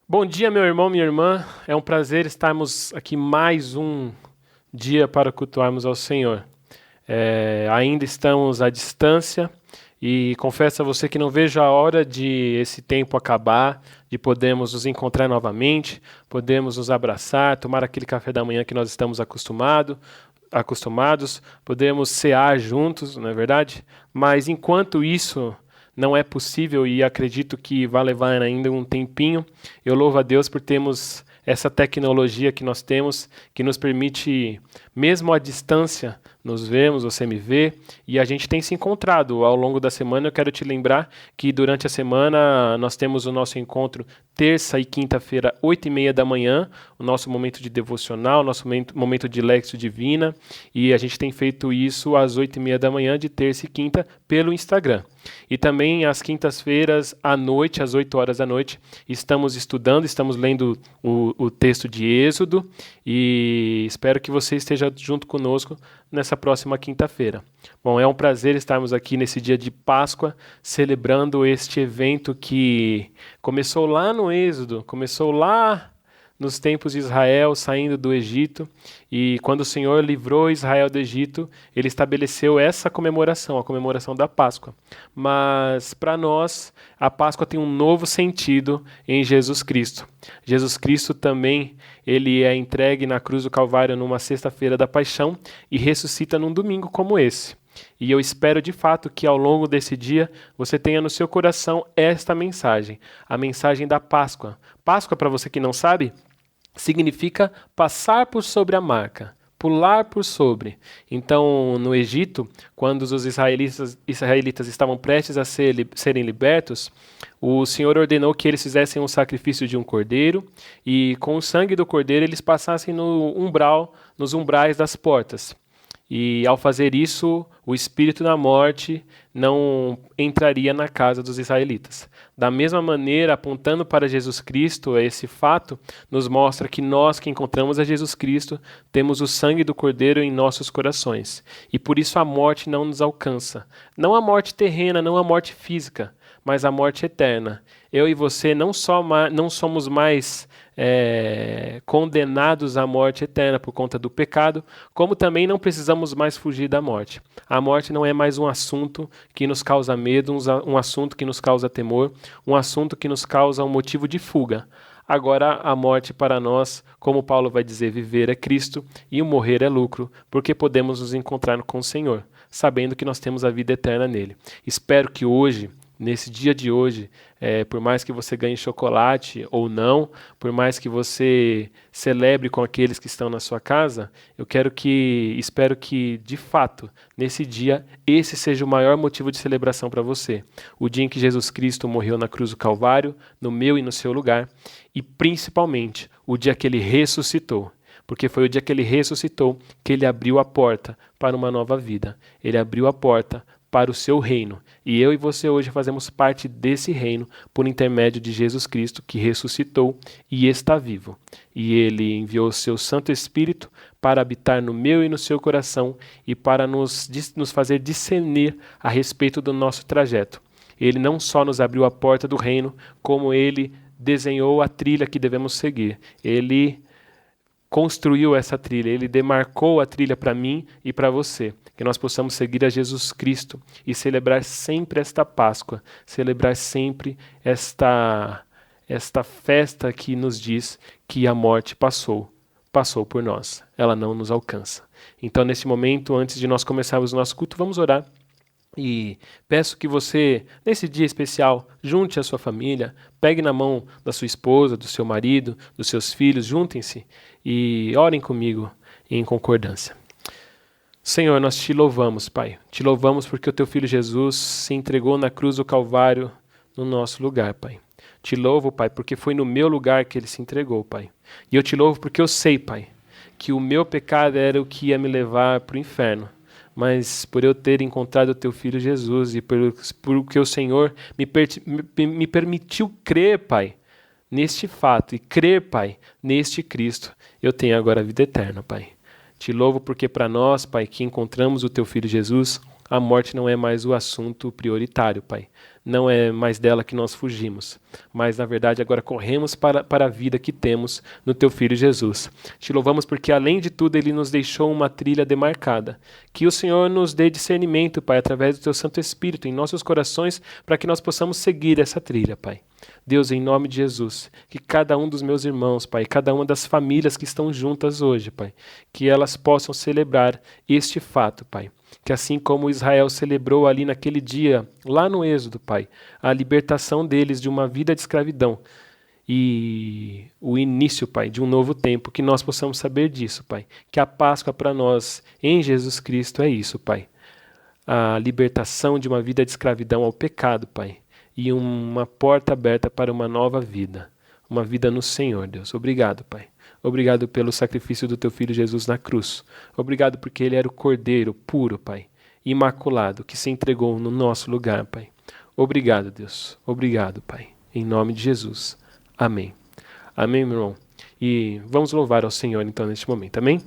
Bom dia, meu irmão, minha irmã. É um prazer estarmos aqui mais um dia para cultuarmos ao Senhor. Ainda estamos à distância e confesso a você que não vejo a hora de esse tempo acabar, de podermos nos encontrar novamente, podemos nos abraçar, tomar aquele café da manhã que nós estamos acostumados, podemos cear juntos, não é verdade? Mas enquanto isso não é possível e acredito que vai levar ainda um tempinho, eu louvo a Deus por termos essa tecnologia que nós temos, que nos permite, mesmo à distância, nos vermos, você me vê, e a gente tem se encontrado ao longo da semana. Eu quero te lembrar que durante a semana nós temos o nosso encontro terça e quinta-feira, 8h30 da manhã, o nosso momento de devocional, nosso momento de Lexio Divina, e a gente tem feito isso às 8h30 da manhã, de terça e quinta, pelo Instagram. E também às quintas-feiras, à noite, às 8 horas da noite, estamos estudando, estamos lendo o texto de Êxodo, e espero que você esteja junto conosco nessa próxima quinta-feira. Bom, é um prazer estarmos aqui nesse dia de Páscoa, celebrando este evento que começou lá no Êxodo, começou lá nos tempos de Israel saindo do Egito, e quando o Senhor livrou Israel do Egito, ele estabeleceu essa comemoração, a comemoração da Páscoa. Mas para nós, a Páscoa tem um novo sentido em Jesus Cristo. Jesus Cristo também, ele é entregue na cruz do Calvário numa sexta-feira da Paixão e ressuscita num domingo como esse. E eu espero de fato que ao longo desse dia você tenha no seu coração esta mensagem, a mensagem da Páscoa. Páscoa, para você que não sabe, significa passar por sobre a marca, pular por sobre. Então, no Egito, quando os israelitas estavam prestes a serem libertos, o Senhor ordenou que eles fizessem um sacrifício de um cordeiro e com o sangue do cordeiro eles passassem nos umbrais das portas. E ao fazer isso, o espírito da morte não entraria na casa dos israelitas. Da mesma maneira, apontando para Jesus Cristo, esse fato nos mostra que nós que encontramos a Jesus Cristo temos o sangue do Cordeiro em nossos corações. E por isso a morte não nos alcança. Não a morte terrena, não a morte física, mas a morte eterna. Eu e você não somos mais condenados à morte eterna por conta do pecado, como também não precisamos mais fugir da morte. A morte não é mais um assunto que nos causa medo, um assunto que nos causa temor, um assunto que nos causa um motivo de fuga. Agora a morte para nós, como Paulo vai dizer, viver é Cristo e o morrer é lucro, porque podemos nos encontrar com o Senhor, sabendo que nós temos a vida eterna nele. Espero que hoje, nesse dia de hoje, por mais que você ganhe chocolate ou não, por mais que você celebre com aqueles que estão na sua casa, espero que, de fato, nesse dia, esse seja o maior motivo de celebração para você. O dia em que Jesus Cristo morreu na cruz do Calvário, no meu e no seu lugar, e principalmente o dia que ele ressuscitou. Porque foi o dia que ele ressuscitou que ele abriu a porta para uma nova vida. Ele abriu a porta para o seu reino. E eu e você hoje fazemos parte desse reino por intermédio de Jesus Cristo, que ressuscitou e está vivo. E ele enviou o seu Santo Espírito para habitar no meu e no seu coração e para nos fazer discernir a respeito do nosso trajeto. Ele não só nos abriu a porta do reino, como ele desenhou a trilha que devemos seguir. Ele construiu essa trilha, ele demarcou a trilha para mim e para você, que nós possamos seguir a Jesus Cristo e celebrar sempre esta Páscoa, celebrar sempre esta festa que nos diz que a morte passou por nós, ela não nos alcança. Então, nesse momento, antes de nós começarmos o nosso culto, vamos orar. E peço que você, nesse dia especial, junte a sua família, pegue na mão da sua esposa, do seu marido, dos seus filhos, juntem-se e orem comigo em concordância. Senhor, nós te louvamos, Pai. Te louvamos porque o teu Filho Jesus se entregou na cruz do Calvário no nosso lugar, Pai. Te louvo, Pai, porque foi no meu lugar que ele se entregou, Pai. E eu te louvo porque eu sei, Pai, que o meu pecado era o que ia me levar para o inferno. Mas por eu ter encontrado o teu Filho Jesus e por que o Senhor me permitiu crer, Pai, neste fato e crer, Pai, neste Cristo, eu tenho agora a vida eterna, Pai. Te louvo porque para nós, Pai, que encontramos o teu Filho Jesus, A morte não é mais o assunto prioritário, Pai. Não é mais dela que nós fugimos, mas na verdade agora corremos para a vida que temos no Teu Filho Jesus. Te louvamos porque além de tudo Ele nos deixou uma trilha demarcada. Que o Senhor nos dê discernimento, Pai, através do Teu Santo Espírito em nossos corações, para que nós possamos seguir essa trilha, Pai. Deus, em nome de Jesus, que cada um dos meus irmãos, Pai, cada uma das famílias que estão juntas hoje, Pai, que elas possam celebrar este fato, Pai. Que assim como Israel celebrou ali naquele dia, lá no Êxodo, Pai, a libertação deles de uma vida de escravidão e o início, Pai, de um novo tempo, que nós possamos saber disso, Pai. Que a Páscoa para nós em Jesus Cristo é isso, Pai. A libertação de uma vida de escravidão ao pecado, Pai. E uma porta aberta para uma nova vida. Uma vida no Senhor, Deus. Obrigado, Pai. Obrigado pelo sacrifício do Teu Filho Jesus na cruz. Obrigado porque Ele era o Cordeiro puro, Pai, imaculado, que se entregou no nosso lugar, Pai. Obrigado, Deus. Obrigado, Pai. Em nome de Jesus. Amém. Amém, meu irmão. E vamos louvar ao Senhor, então, neste momento. Amém?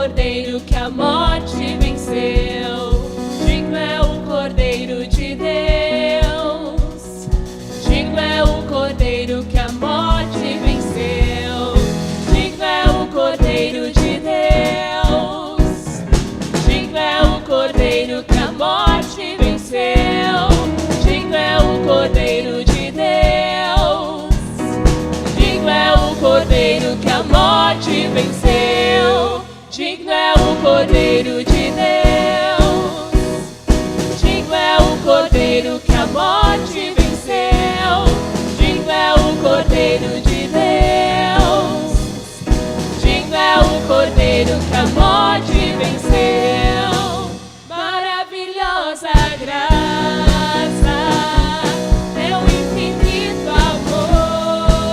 Cordeiro que a morte venceu. Digno é o Cordeiro de Deus. Digno é o Cordeiro que a morte venceu. Digno é o Cordeiro de Deus. Digno é o Cordeiro que a morte venceu. Digno é o Cordeiro de Deus. Digno é o Cordeiro que a morte venceu. Digno é o Cordeiro de Deus. Cordeiro que a morte venceu. Digno é o Cordeiro de Deus. Digno é o Cordeiro que a morte venceu. Maravilhosa graça, teu infinito amor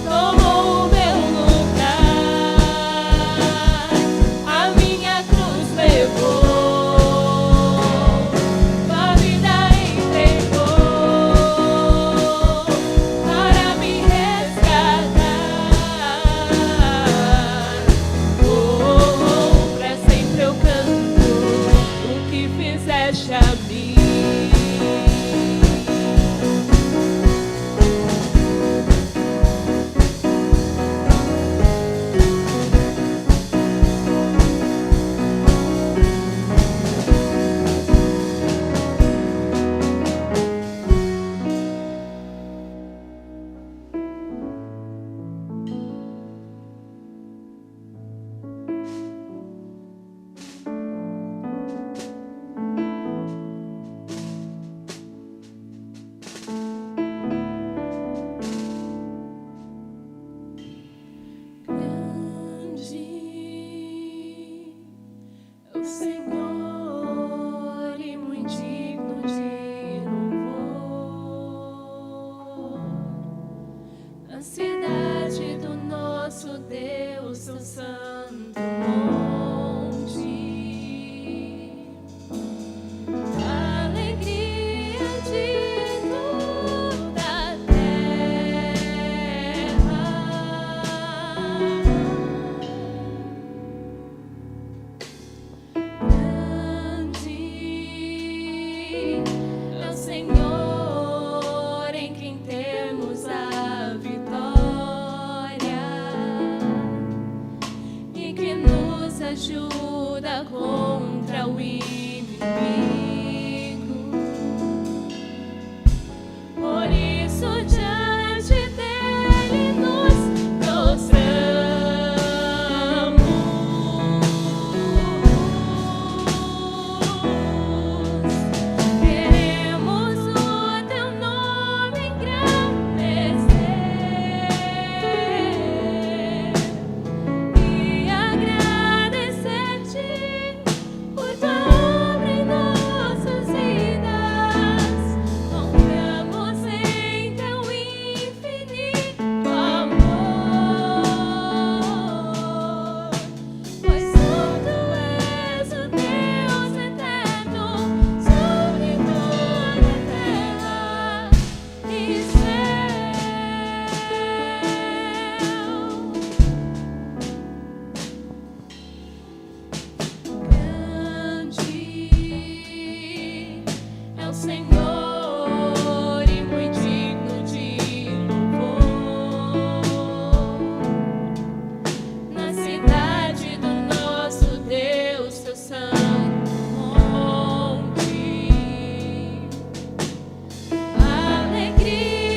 tomou o meu lugar, a minha cruz levou, tua vida entregou para me resgatar. Pra sempre eu canto o que fizeste a mim. Grande é o Senhor e muito digno de louvor. Na cidade do nosso Deus, seu santo monte, a alegria de toda a terra. Grande é o Senhor em quem temos a vitória e que nos ajuda contra o inimigo. Por isso, diante dele nos prostramos. Queremos o teu nome engrandecer e agradecer-te por tua obra em nossas vidas. Confiamos em teu infinito amor, pois santo és o Deus eterno sobre toda a terra e céu. Grande é o Senhor e muito digno de louvor. Na cidade do nosso Deus, seu santo monte, a alegria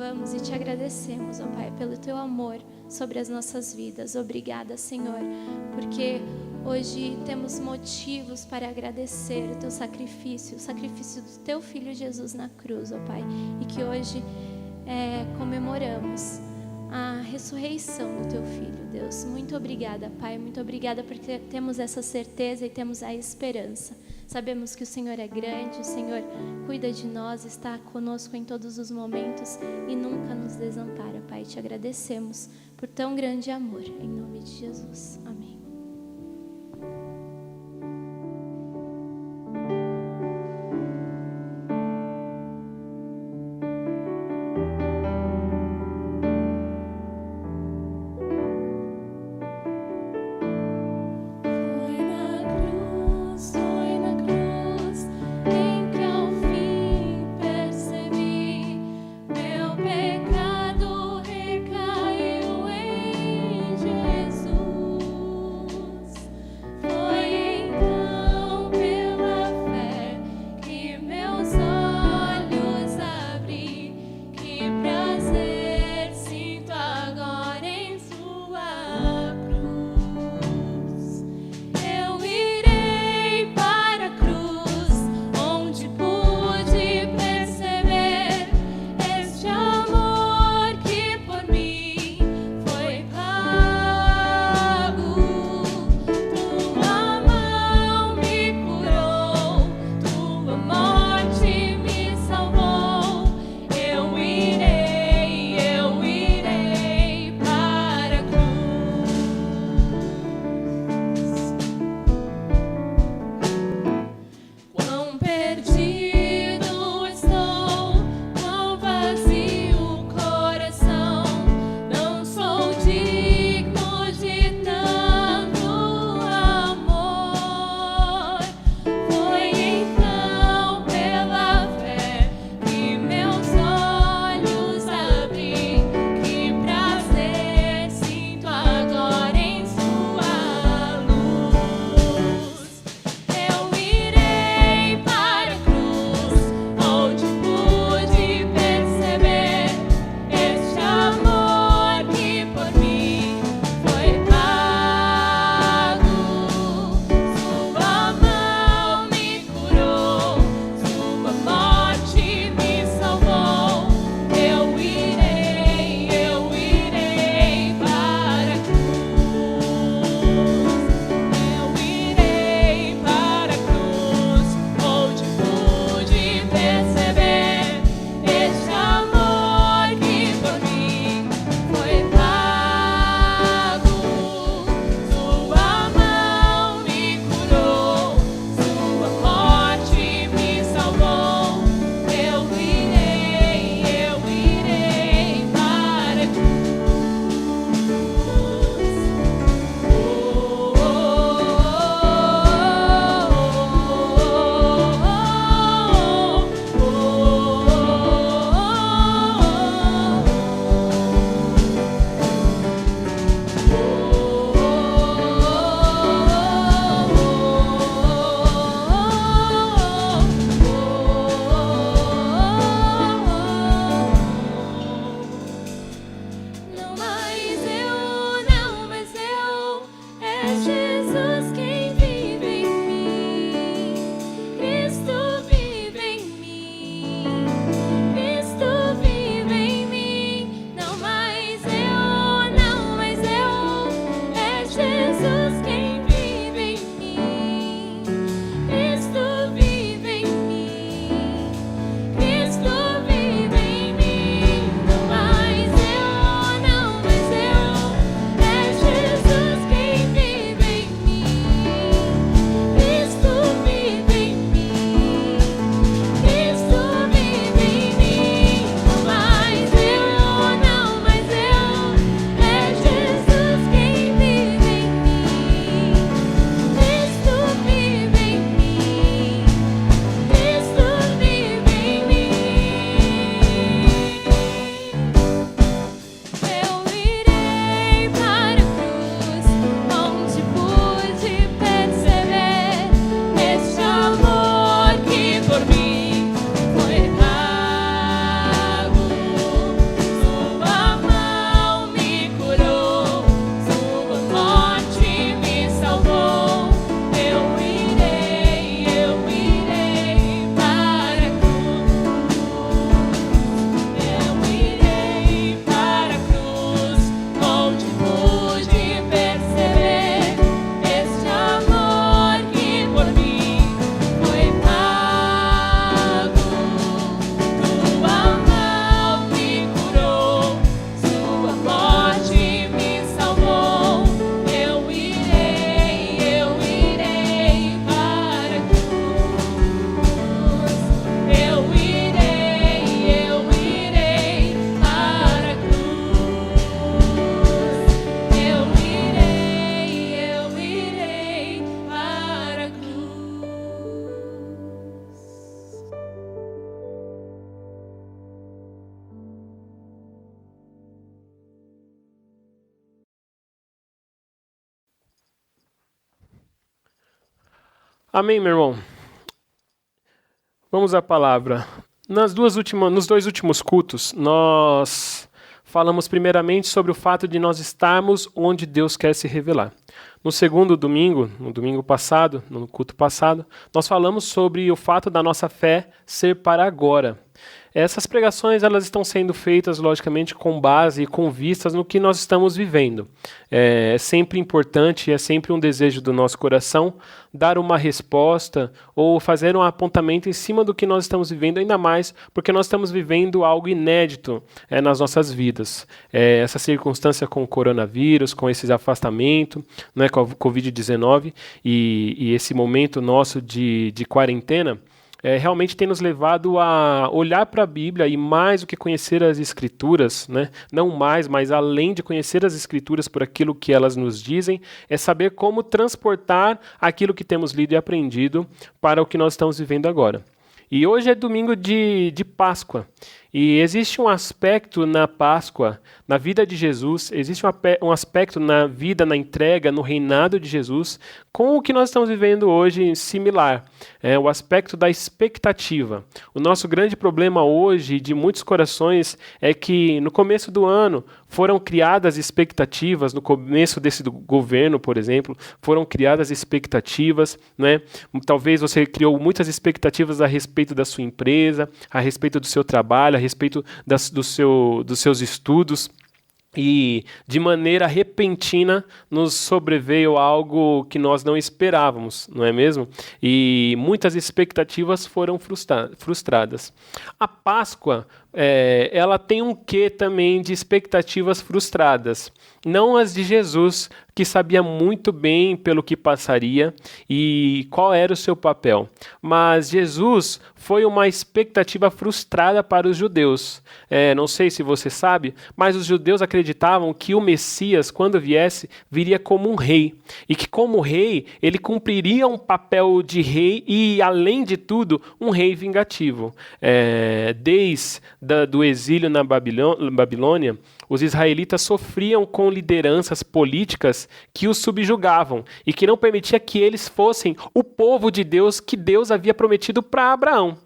louvamos e te agradecemos, ó Pai, pelo teu amor sobre as nossas vidas. Obrigada, Senhor, porque hoje temos motivos para agradecer o teu sacrifício, o sacrifício do teu Filho Jesus na cruz, ó Pai, e que hoje comemoramos a ressurreição do teu Filho, Deus. Muito obrigada, Pai, muito obrigada porque temos essa certeza e temos a esperança. Sabemos que o Senhor é grande, o Senhor cuida de nós, está conosco em todos os momentos e nunca nos desampara, Pai. Te agradecemos por tão grande amor, em nome de Jesus. Amém. Pecado recaiu em Jesus. Amém, meu irmão? Vamos à palavra. Nos dois últimos cultos, nós falamos primeiramente sobre o fato de nós estarmos onde Deus quer se revelar. No segundo domingo, no domingo passado, no culto passado, nós falamos sobre o fato da nossa fé ser para agora. Essas pregações elas estão sendo feitas, logicamente, com base e com vistas no que nós estamos vivendo. É sempre importante, é sempre um desejo do nosso coração dar uma resposta ou fazer um apontamento em cima do que nós estamos vivendo, ainda mais porque nós estamos vivendo algo inédito nas nossas vidas. Essa circunstância com o coronavírus, com esse afastamento, né, com a Covid-19 e esse momento nosso de quarentena, realmente tem nos levado a olhar para a Bíblia e mais do que conhecer as Escrituras, né? Não mais, mas além de conhecer as Escrituras por aquilo que elas nos dizem, é saber como transportar aquilo que temos lido e aprendido para o que nós estamos vivendo agora. E hoje é domingo de Páscoa. E existe um aspecto na Páscoa, na vida de Jesus, existe um aspecto na vida, na entrega, no reinado de Jesus, com o que nós estamos vivendo hoje similar. É o aspecto da expectativa. O nosso grande problema hoje, de muitos corações, é que no começo do ano foram criadas expectativas, no começo desse governo, por exemplo, foram criadas expectativas, né? Talvez você criou muitas expectativas a respeito da sua empresa, a respeito do seu trabalho, a respeito dos seus estudos. E, de maneira repentina, nos sobreveio algo que nós não esperávamos, não é mesmo? E muitas expectativas foram frustradas. A Páscoa, ela tem um quê também de expectativas frustradas. Não as de Jesus, que sabia muito bem pelo que passaria e qual era o seu papel. Mas Jesus foi uma expectativa frustrada para os judeus. Não sei se você sabe, mas os judeus acreditavam que o Messias, quando viesse, viria como um rei. E que como rei, ele cumpriria um papel de rei e, além de tudo, um rei vingativo. Desde do exílio na Babilônia, os israelitas sofriam com lideranças políticas que os subjugavam e que não permitia que eles fossem o povo de Deus que Deus havia prometido para Abraão.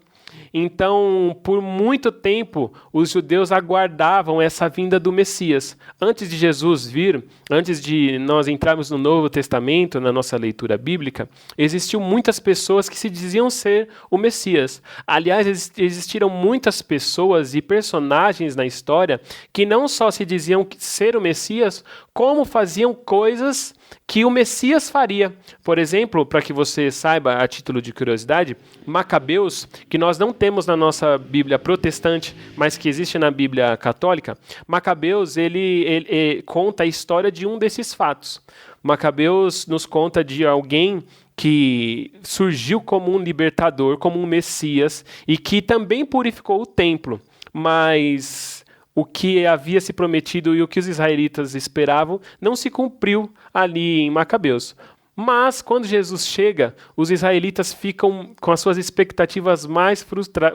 Então, por muito tempo, os judeus aguardavam essa vinda do Messias. Antes de Jesus vir, antes de nós entrarmos no Novo Testamento, na nossa leitura bíblica, existiam muitas pessoas que se diziam ser o Messias. Aliás, existiram muitas pessoas e personagens na história que não só se diziam ser o Messias, como faziam coisas que o Messias faria. Por exemplo, para que você saiba, a título de curiosidade, Macabeus, que nós não temos na nossa Bíblia protestante, mas que existe na Bíblia católica, Macabeus ele conta a história de um desses fatos. Macabeus nos conta de alguém que surgiu como um libertador, como um Messias, e que também purificou o templo, mas o que havia se prometido e o que os israelitas esperavam não se cumpriu ali em Macabeus. Mas, quando Jesus chega, os israelitas ficam com as suas expectativas mais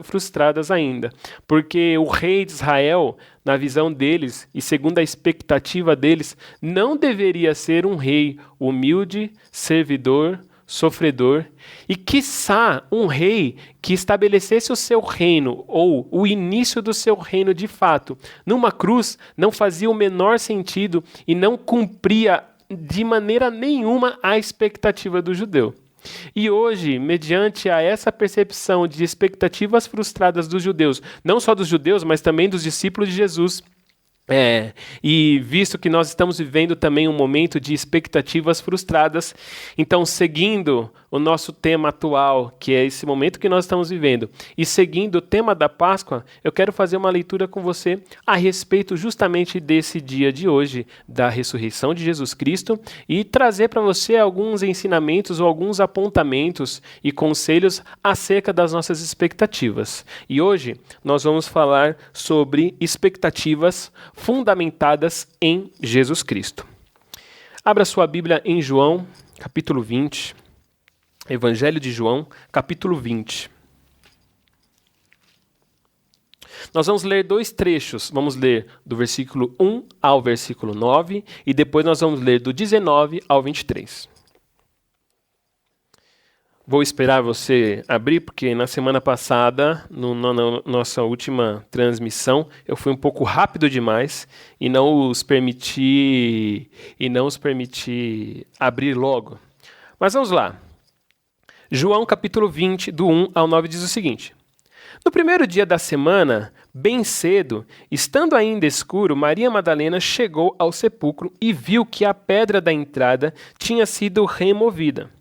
frustradas ainda. Porque o rei de Israel, na visão deles e segundo a expectativa deles, não deveria ser um rei humilde, servidor, sofredor e, quiçá, um rei que estabelecesse o seu reino ou o início do seu reino de fato numa cruz não fazia o menor sentido e não cumpria de maneira nenhuma a expectativa do judeu. E hoje, mediante a essa percepção de expectativas frustradas dos judeus, não só dos judeus, mas também dos discípulos de Jesus, e visto que nós estamos vivendo também um momento de expectativas frustradas, então, seguindo o nosso tema atual, que é esse momento que nós estamos vivendo, e seguindo o tema da Páscoa, eu quero fazer uma leitura com você a respeito justamente desse dia de hoje, da ressurreição de Jesus Cristo, e trazer para você alguns ensinamentos ou alguns apontamentos e conselhos acerca das nossas expectativas. E hoje nós vamos falar sobre expectativas fundamentadas em Jesus Cristo. Abra sua Bíblia em João, capítulo 20. Evangelho de João, capítulo 20. Nós vamos ler dois trechos. Vamos ler do versículo 1 ao versículo 9 e depois nós vamos ler do 19 ao 23. Vou esperar você abrir, porque na semana passada, na nossa última transmissão, eu fui um pouco rápido demais e não os permiti abrir logo. Mas vamos lá. João capítulo 20, do 1 ao 9, diz o seguinte: No primeiro dia da semana, bem cedo, estando ainda escuro, Maria Madalena chegou ao sepulcro e viu que a pedra da entrada tinha sido removida.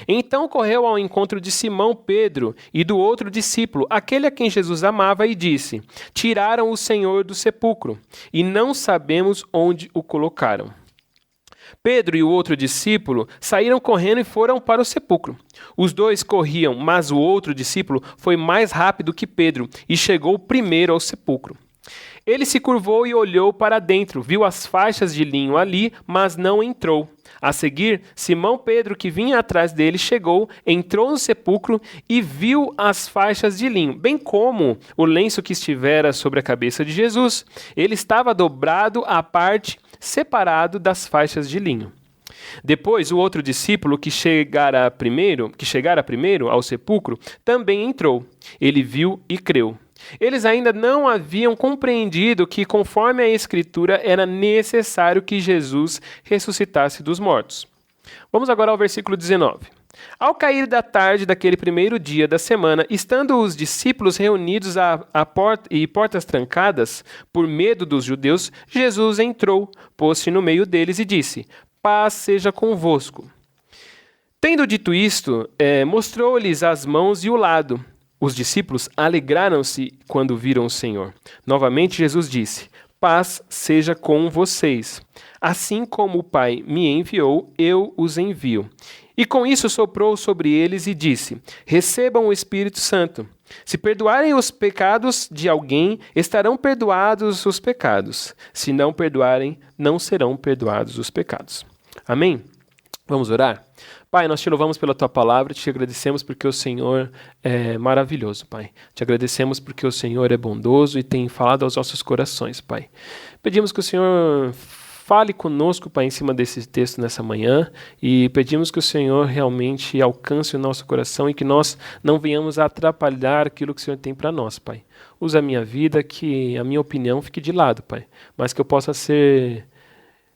Então correu ao encontro de Simão Pedro e do outro discípulo, aquele a quem Jesus amava, e disse: Tiraram o Senhor do sepulcro, e não sabemos onde o colocaram. Pedro e o outro discípulo saíram correndo e foram para o sepulcro. Os dois corriam, mas o outro discípulo foi mais rápido que Pedro e chegou primeiro ao sepulcro. Ele se curvou e olhou para dentro, viu as faixas de linho ali, mas não entrou. A seguir, Simão Pedro, que vinha atrás dele, chegou, entrou no sepulcro e viu as faixas de linho, bem como o lenço que estivera sobre a cabeça de Jesus. Ele estava dobrado à parte, separado das faixas de linho. Depois, o outro discípulo que chegara primeiro ao sepulcro também entrou. Ele viu e creu. Eles ainda não haviam compreendido que, conforme a Escritura, era necessário que Jesus ressuscitasse dos mortos. Vamos agora ao versículo 19. Ao cair da tarde daquele primeiro dia da semana, estando os discípulos reunidos e portas trancadas, por medo dos judeus, Jesus entrou, pôs-se no meio deles e disse: Paz seja convosco. Tendo dito isto, mostrou-lhes as mãos e o lado. Os discípulos alegraram-se quando viram o Senhor. Novamente Jesus disse: Paz seja com vocês. Assim como o Pai me enviou, eu os envio. E com isso soprou sobre eles e disse: Recebam o Espírito Santo. Se perdoarem os pecados de alguém, estarão perdoados os pecados. Se não perdoarem, não serão perdoados os pecados. Amém? Vamos orar? Pai, nós te louvamos pela Tua palavra, te agradecemos porque o Senhor é maravilhoso, Pai. Te agradecemos porque o Senhor é bondoso e tem falado aos nossos corações, Pai. Pedimos que o Senhor fale conosco, Pai, em cima desse texto nessa manhã, e pedimos que o Senhor realmente alcance o nosso coração e que nós não venhamos a atrapalhar aquilo que o Senhor tem para nós, Pai. Usa a minha vida, que a minha opinião fique de lado, Pai, mas que eu possa ser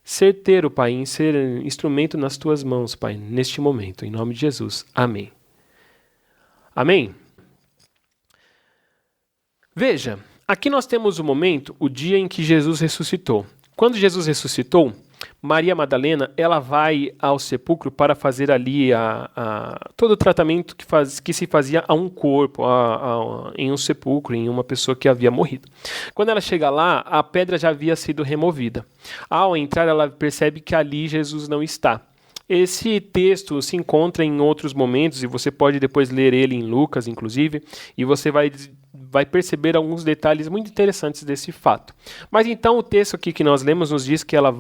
certeiro, Pai, em ser instrumento nas Tuas mãos, Pai, neste momento, em nome de Jesus. Amém. Amém? Veja, aqui nós temos o momento, o dia em que Jesus ressuscitou. Quando Jesus ressuscitou, Maria Madalena, ela vai ao sepulcro para fazer ali todo o tratamento que se fazia a um corpo, em um sepulcro, em uma pessoa que havia morrido. Quando ela chega lá, a pedra já havia sido removida. Ao entrar, ela percebe que ali Jesus não está. Esse texto se encontra em outros momentos, e você pode depois ler ele em Lucas, inclusive, e você vai perceber alguns detalhes muito interessantes desse fato. Mas então o texto aqui que nós lemos nos diz que ela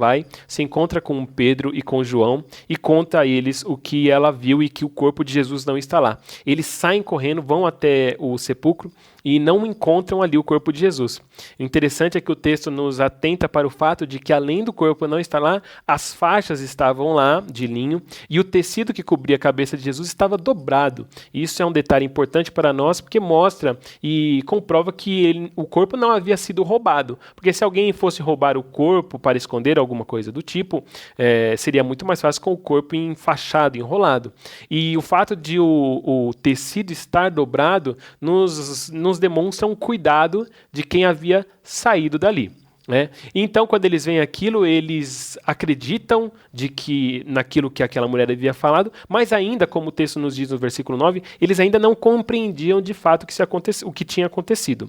se encontra com Pedro e com João e conta a eles o que ela viu e que o corpo de Jesus não está lá. Eles saem correndo, vão até o sepulcro e não encontram ali o corpo de Jesus. O interessante é que o texto nos atenta para o fato de que, além do corpo não estar lá, as faixas estavam lá, de linho, e o tecido que cobria a cabeça de Jesus estava dobrado. E isso é um detalhe importante para nós, porque mostra e comprova que o corpo não havia sido roubado. Porque se alguém fosse roubar o corpo para esconder alguma coisa do tipo, seria muito mais fácil com o corpo enfaixado, enrolado. E o fato de o tecido estar dobrado nos demonstra um cuidado de quem havia saído dali. Né? Então, quando eles veem aquilo, eles acreditam naquilo que aquela mulher havia falado, mas ainda, como o texto nos diz no versículo 9, eles ainda não compreendiam de fato o que tinha acontecido.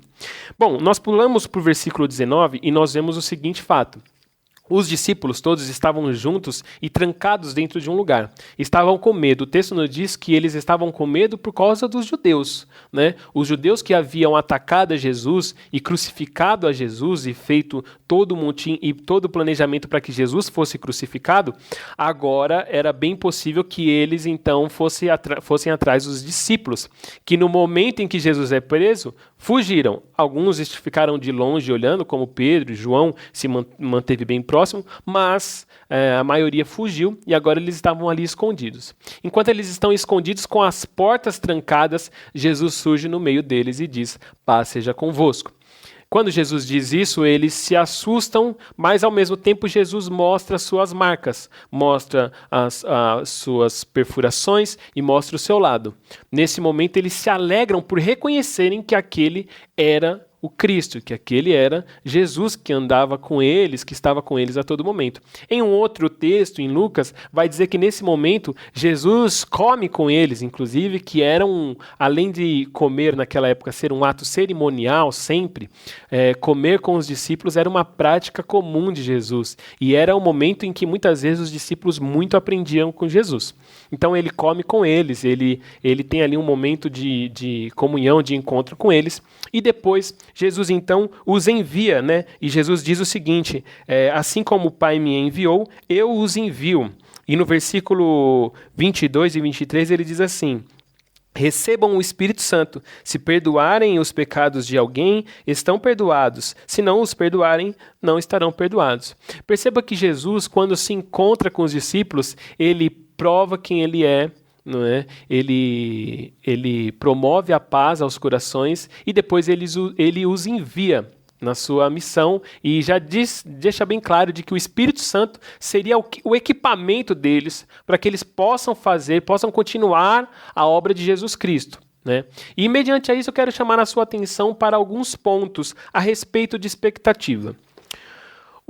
Bom, nós pulamos para o versículo 19 e nós vemos o seguinte fato. Os discípulos todos estavam juntos e trancados dentro de um lugar. Estavam com medo. O texto nos diz que eles estavam com medo por causa dos judeus. Né? Os judeus que haviam atacado a Jesus e crucificado a Jesus e feito todo o motim e todo o planejamento para que Jesus fosse crucificado, agora era bem possível que eles então fossem atrás dos discípulos, que no momento em que Jesus é preso, fugiram. Alguns ficaram de longe olhando, como Pedro e João se manteve bem próximo, próximo, mas a maioria fugiu e agora eles estavam ali escondidos. Enquanto eles estão escondidos com as portas trancadas, Jesus surge no meio deles e diz: paz seja convosco. Quando Jesus diz isso, eles se assustam, mas ao mesmo tempo Jesus mostra as suas marcas, mostra as suas perfurações e mostra o seu lado. Nesse momento eles se alegram por reconhecerem que aquele era o Cristo, que aquele era Jesus que andava com eles, que estava com eles a todo momento. Em um outro texto, em Lucas, vai dizer que nesse momento Jesus come com eles, inclusive, que era além de comer naquela época ser um ato cerimonial sempre, comer com os discípulos era uma prática comum de Jesus, e era um momento em que muitas vezes os discípulos muito aprendiam com Jesus. Então ele come com eles, ele tem ali um momento de comunhão, de encontro com eles, e depois Jesus então os envia, né? E Jesus diz o seguinte: assim como o Pai me enviou, eu os envio. E no versículo 22 e 23 ele diz assim: recebam o Espírito Santo. Se perdoarem os pecados de alguém, estão perdoados. Se não os perdoarem, não estarão perdoados. Perceba que Jesus, quando se encontra com os discípulos, ele prova quem ele é. Não é? Ele promove a paz aos corações e depois ele os envia na sua missão e já deixa bem claro de que o Espírito Santo seria o equipamento deles para que eles possam continuar a obra de Jesus Cristo. Né? E mediante a isso eu quero chamar a sua atenção para alguns pontos a respeito de expectativa.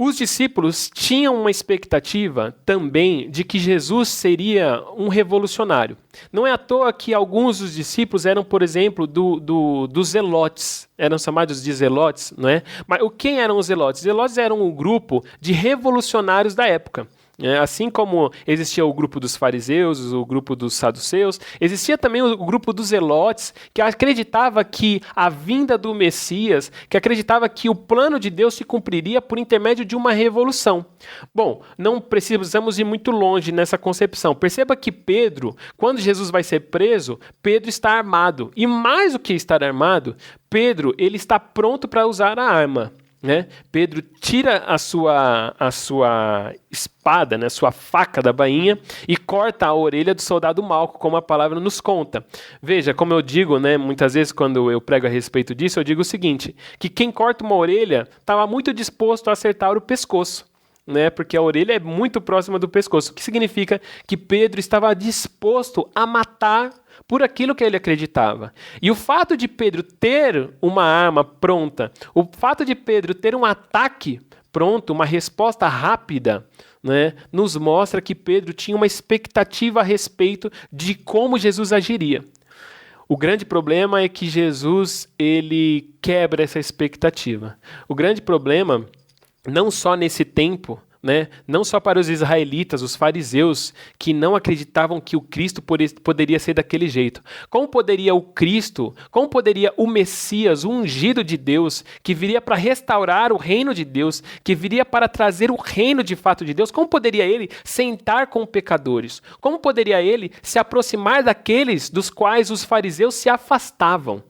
Os discípulos tinham uma expectativa também de que Jesus seria um revolucionário. Não é à toa que alguns dos discípulos eram, por exemplo, dos zelotes. Eram chamados de zelotes, não é? Mas quem eram os zelotes? Os zelotes eram um grupo de revolucionários da época. Assim como existia o grupo dos fariseus, o grupo dos saduceus, existia também o grupo dos zelotes, que acreditava que a vinda do Messias, que acreditava que o plano de Deus se cumpriria por intermédio de uma revolução. Bom, não precisamos ir muito longe nessa concepção. Perceba que Pedro, quando Jesus vai ser preso, Pedro está armado. E mais do que estar armado, Pedro ele está pronto para usar a arma. Né? Pedro tira a sua espada, né, sua faca da bainha e corta a orelha do soldado Malco, como a palavra nos conta. Veja, como eu digo, né, muitas vezes quando eu prego a respeito disso, eu digo o seguinte, que quem corta uma orelha estava muito disposto a acertar o pescoço. Né, porque a orelha é muito próxima do pescoço, o que significa que Pedro estava disposto a matar por aquilo que ele acreditava. E o fato de Pedro ter uma arma pronta, o fato de Pedro ter um ataque pronto, uma resposta rápida, né, nos mostra que Pedro tinha uma expectativa a respeito de como Jesus agiria. O grande problema é que Jesus ele quebra essa expectativa. O grande problema, não só nesse tempo, né? Não só para os israelitas, os fariseus, que não acreditavam que o Cristo poderia ser daquele jeito. Como poderia o Messias, o ungido de Deus, que viria para restaurar o reino de Deus, que viria para trazer o reino de fato de Deus, como poderia ele sentar com pecadores? Como poderia ele se aproximar daqueles dos quais os fariseus se afastavam?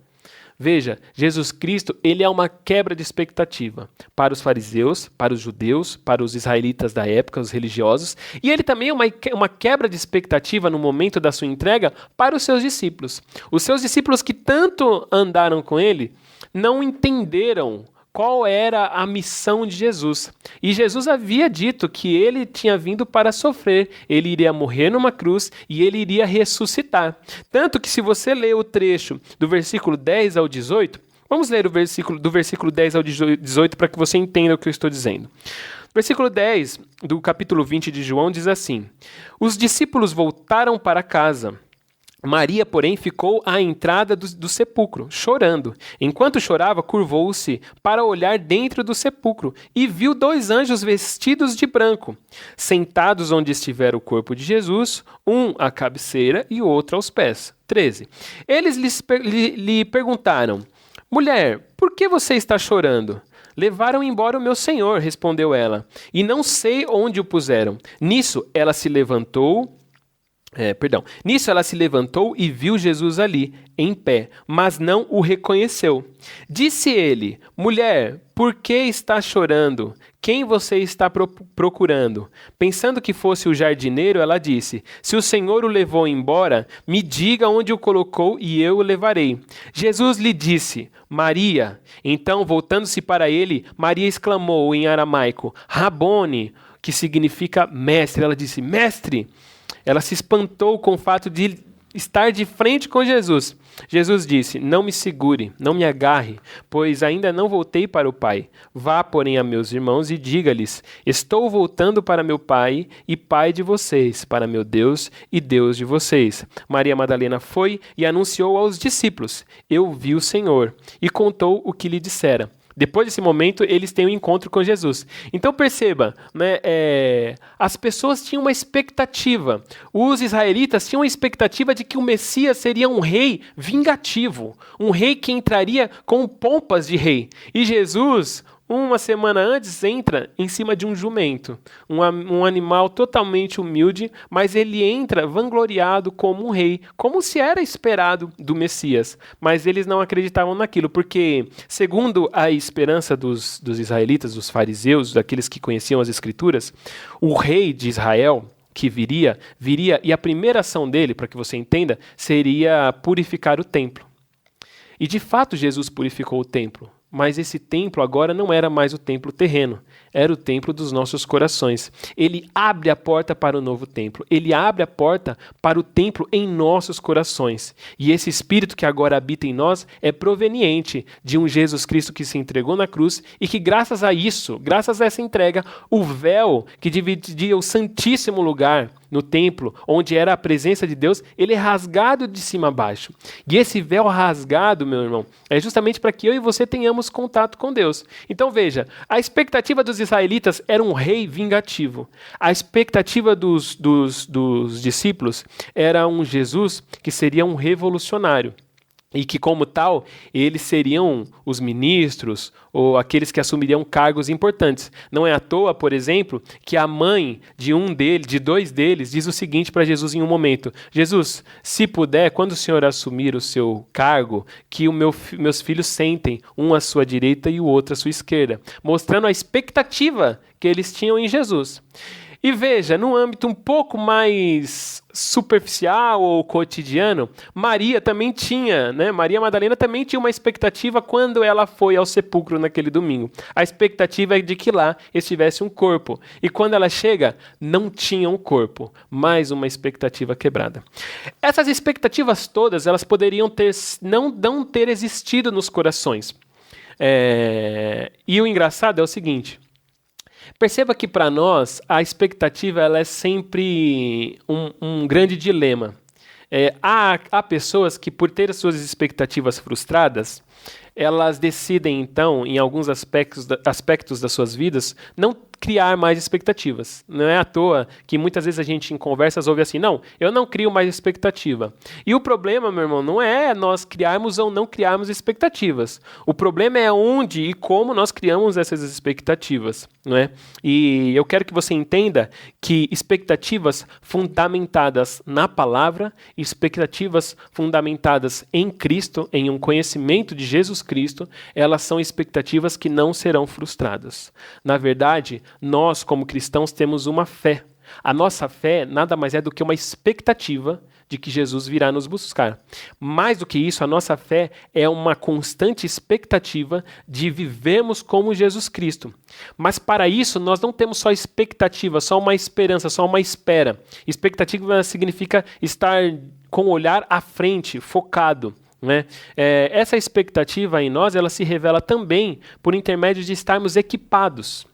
Veja, Jesus Cristo, ele é uma quebra de expectativa para os fariseus, para os judeus, para os israelitas da época, os religiosos, e ele também é uma quebra de expectativa no momento da sua entrega para os seus discípulos. Os seus discípulos que tanto andaram com ele não entenderam qual era a missão de Jesus. E Jesus havia dito que ele tinha vindo para sofrer, ele iria morrer numa cruz e ele iria ressuscitar. Tanto que se você ler o trecho do versículo 10 ao 18, vamos ler do versículo 10 ao 18 para que você entenda o que eu estou dizendo. Versículo 10 do capítulo 20 de João diz assim: os discípulos voltaram para casa. Maria, porém, ficou à entrada do sepulcro, chorando. Enquanto chorava, curvou-se para olhar dentro do sepulcro e viu 2 anjos vestidos de branco, sentados onde estivera o corpo de Jesus, um à cabeceira e o outro aos pés. 13. Eles lhe perguntaram: mulher, por que você está chorando? Levaram embora o meu senhor, respondeu ela, e não sei onde o puseram. Nisso, ela se levantou Nisso ela se levantou e viu Jesus ali, em pé, mas não o reconheceu. Disse ele: mulher, por que está chorando? Quem você está procurando? Pensando que fosse o jardineiro, ela disse: se o Senhor o levou embora, me diga onde o colocou e eu o levarei. Jesus lhe disse: Maria. Então, voltando-se para ele, Maria exclamou em aramaico: Rabone, que significa mestre. Ela disse: mestre. Ela se espantou com o fato de estar de frente com Jesus. Jesus disse: não me segure, não me agarre, pois ainda não voltei para o Pai. Vá, porém, a meus irmãos e diga-lhes: estou voltando para meu Pai e Pai de vocês, para meu Deus e Deus de vocês. Maria Madalena foi e anunciou aos discípulos: eu vi o Senhor, e contou o que lhe dissera. Depois desse momento, eles têm um encontro com Jesus. Então perceba, né, as pessoas tinham uma expectativa. Os israelitas tinham uma expectativa de que o Messias seria um rei vingativo, um rei que entraria com pompas de rei. E Jesus, uma semana antes, entra em cima de um jumento, um animal totalmente humilde, mas ele entra vangloriado como um rei, como se era esperado do Messias. Mas eles não acreditavam naquilo, porque, segundo a esperança dos israelitas, dos fariseus, daqueles que conheciam as Escrituras, o rei de Israel, que viria, e a primeira ação dele, para que você entenda, seria purificar o templo. E de fato Jesus purificou o templo. Mas esse templo agora não era mais o templo terreno, era o templo dos nossos corações. Ele abre a porta para o novo templo, ele abre a porta para o templo em nossos corações. E esse Espírito que agora habita em nós é proveniente de um Jesus Cristo que se entregou na cruz e que graças a isso, graças a essa entrega, o véu que dividia o santíssimo lugar no templo, onde era a presença de Deus, ele é rasgado de cima a baixo. E esse véu rasgado, meu irmão, é justamente para que eu e você tenhamos contato com Deus. Então veja, a expectativa dos israelitas era um rei vingativo. A expectativa dos discípulos era um Jesus que seria um revolucionário. E que, como tal, eles seriam os ministros ou aqueles que assumiriam cargos importantes. Não é à toa, por exemplo, que a mãe de dois deles, diz o seguinte para Jesus em um momento: Jesus, se puder, quando o Senhor assumir o seu cargo, que meus filhos sentem, um à sua direita e o outro à sua esquerda, mostrando a expectativa que eles tinham em Jesus. E veja, num âmbito um pouco mais superficial ou cotidiano, Maria também tinha, né? Maria Madalena também tinha uma expectativa quando ela foi ao sepulcro naquele domingo. A expectativa é de que lá estivesse um corpo. E quando ela chega, não tinha um corpo, mais uma expectativa quebrada. Essas expectativas todas, elas poderiam não ter existido nos corações. E o engraçado é o seguinte: perceba que para nós a expectativa ela é sempre um grande dilema. Há pessoas que, por ter as suas expectativas frustradas, elas decidem então, em alguns aspectos das suas vidas, não criar mais expectativas. Não é à toa que muitas vezes a gente em conversas ouve assim: não, eu não crio mais expectativa. E o problema, meu irmão, não é nós criarmos ou não criarmos expectativas. O problema é onde e como nós criamos essas expectativas, não é? E eu quero que você entenda que expectativas fundamentadas na palavra, expectativas fundamentadas em Cristo, em um conhecimento de Jesus Cristo, elas são expectativas que não serão frustradas. Na verdade, nós, como cristãos, temos uma fé. A nossa fé nada mais é do que uma expectativa de que Jesus virá nos buscar. Mais do que isso, a nossa fé é uma constante expectativa de vivermos como Jesus Cristo. Mas para isso, nós não temos só expectativa, só uma esperança, só uma espera. Expectativa significa estar com o olhar à frente, focado. Né? Essa expectativa em nós, ela se revela também por intermédio de estarmos equipados.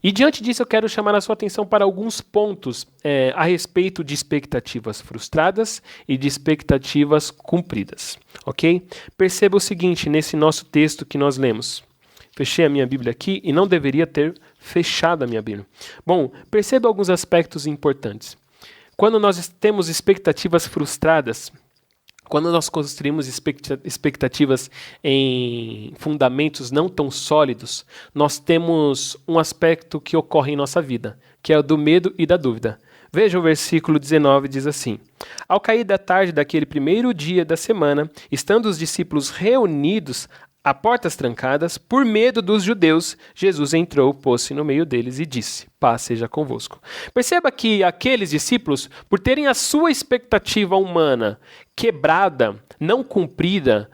E diante disso eu quero chamar a sua atenção para alguns pontos a respeito de expectativas frustradas e de expectativas cumpridas, ok? Perceba o seguinte nesse nosso texto que nós lemos. Fechei a minha Bíblia aqui e não deveria ter fechado a minha Bíblia. Bom, perceba alguns aspectos importantes. Quando nós temos expectativas frustradas, quando nós construímos expectativas em fundamentos não tão sólidos, nós temos um aspecto que ocorre em nossa vida, que é o do medo e da dúvida. Veja o versículo 19, diz assim: Ao cair da tarde daquele primeiro dia da semana, estando os discípulos reunidos a portas trancadas, por medo dos judeus, Jesus entrou, pôs-se no meio deles e disse: Paz seja convosco. Perceba que aqueles discípulos, por terem a sua expectativa humana quebrada, não cumprida,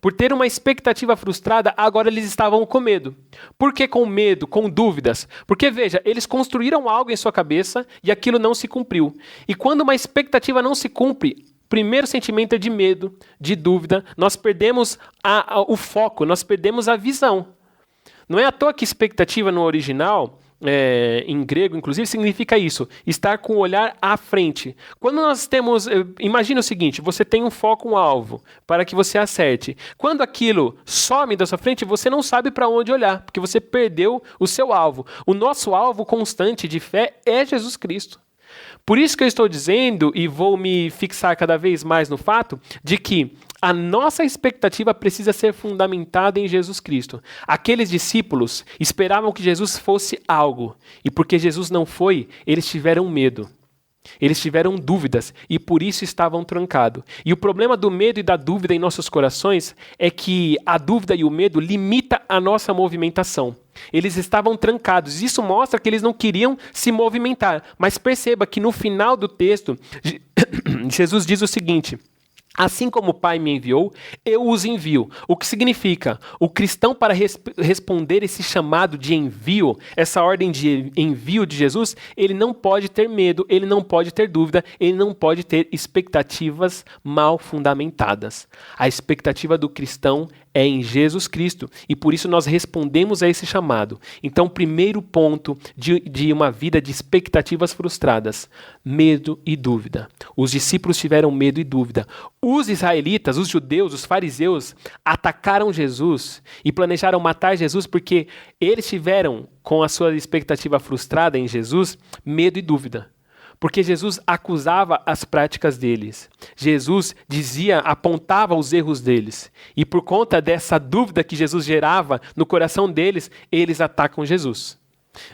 por ter uma expectativa frustrada, agora eles estavam com medo. Por que com medo, com dúvidas? Porque, veja, eles construíram algo em sua cabeça e aquilo não se cumpriu. E quando uma expectativa não se cumpre, primeiro sentimento é de medo, de dúvida, nós perdemos o foco, nós perdemos a visão. Não é à toa que expectativa no original, em grego inclusive, significa isso, estar com o olhar à frente. Quando nós temos, imagina o seguinte, você tem um foco, um alvo, para que você acerte. Quando aquilo some da sua frente, você não sabe para onde olhar, porque você perdeu o seu alvo. O nosso alvo constante de fé é Jesus Cristo. Por isso que eu estou dizendo, e vou me fixar cada vez mais no fato, de que a nossa expectativa precisa ser fundamentada em Jesus Cristo. Aqueles discípulos esperavam que Jesus fosse algo, e porque Jesus não foi, eles tiveram medo. Eles tiveram dúvidas e por isso estavam trancados. E o problema do medo e da dúvida em nossos corações é que a dúvida e o medo limita a nossa movimentação. Eles estavam trancados. Isso mostra que eles não queriam se movimentar. Mas perceba que no final do texto, Jesus diz o seguinte: Assim como o Pai me enviou, eu os envio. O que significa? O cristão, para responder esse chamado de envio, essa ordem de envio de Jesus, ele não pode ter medo, ele não pode ter dúvida, ele não pode ter expectativas mal fundamentadas. A expectativa do cristão é em Jesus Cristo e por isso nós respondemos a esse chamado. Então, primeiro ponto de uma vida de expectativas frustradas: medo e dúvida. Os discípulos tiveram medo e dúvida. Os israelitas, os judeus, os fariseus atacaram Jesus e planejaram matar Jesus porque eles tiveram, com a sua expectativa frustrada em Jesus, medo e dúvida. Porque Jesus acusava as práticas deles. Jesus apontava os erros deles. E por conta dessa dúvida que Jesus gerava no coração deles, eles atacam Jesus.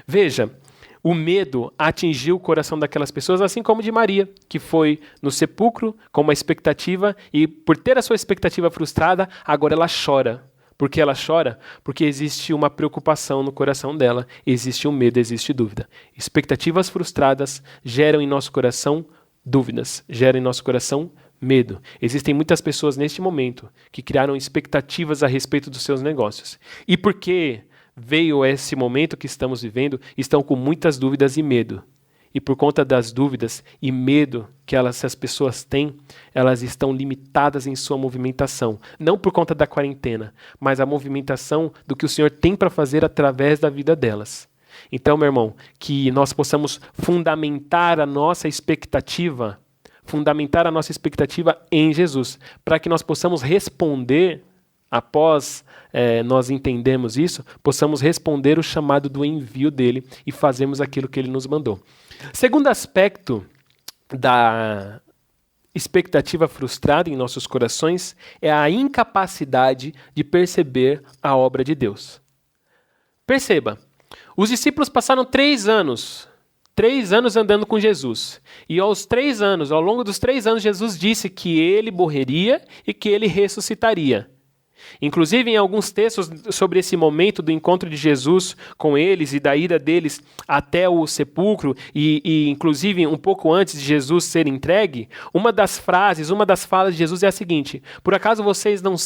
Veja, o medo atingiu o coração daquelas pessoas, assim como de Maria, que foi no sepulcro com uma expectativa e por ter a sua expectativa frustrada, agora ela chora. Por que ela chora? Porque existe uma preocupação no coração dela, existe um medo, existe dúvida. Expectativas frustradas geram em nosso coração dúvidas, geram em nosso coração medo. Existem muitas pessoas neste momento que criaram expectativas a respeito dos seus negócios. E porque veio esse momento que estamos vivendo, estão com muitas dúvidas e medo. E por conta das dúvidas e medo que essas pessoas têm, elas estão limitadas em sua movimentação. Não por conta da quarentena, mas a movimentação do que o Senhor tem para fazer através da vida delas. Então, meu irmão, que nós possamos fundamentar a nossa expectativa em Jesus, para que nós possamos responder, após nós entendermos isso, possamos responder o chamado do envio dele e fazermos aquilo que ele nos mandou. Segundo aspecto da expectativa frustrada em nossos corações é a incapacidade de perceber a obra de Deus. Perceba, os discípulos passaram 3 anos andando com Jesus. E ao longo dos 3 anos, Jesus disse que ele morreria e que ele ressuscitaria. Inclusive, em alguns textos sobre esse momento do encontro de Jesus com eles e da ida deles até o sepulcro e inclusive um pouco antes de Jesus ser entregue, uma das falas de Jesus é a seguinte: por acaso vocês não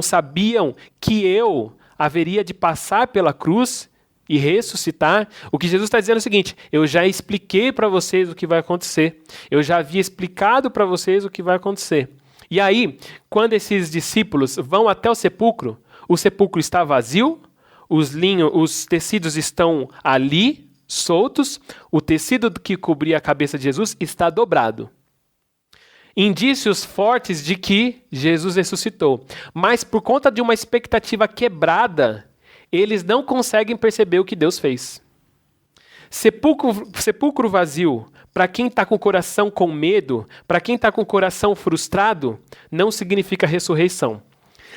sabiam que eu haveria de passar pela cruz e ressuscitar? O que Jesus está dizendo é o seguinte: eu já expliquei para vocês o que vai acontecer, eu já havia explicado para vocês o que vai acontecer. E aí, quando esses discípulos vão até o sepulcro está vazio, os tecidos estão ali, soltos, o tecido que cobria a cabeça de Jesus está dobrado. Indícios fortes de que Jesus ressuscitou. Mas por conta de uma expectativa quebrada, eles não conseguem perceber o que Deus fez. Sepulcro vazio, para quem está com o coração com medo, para quem está com o coração frustrado, não significa ressurreição.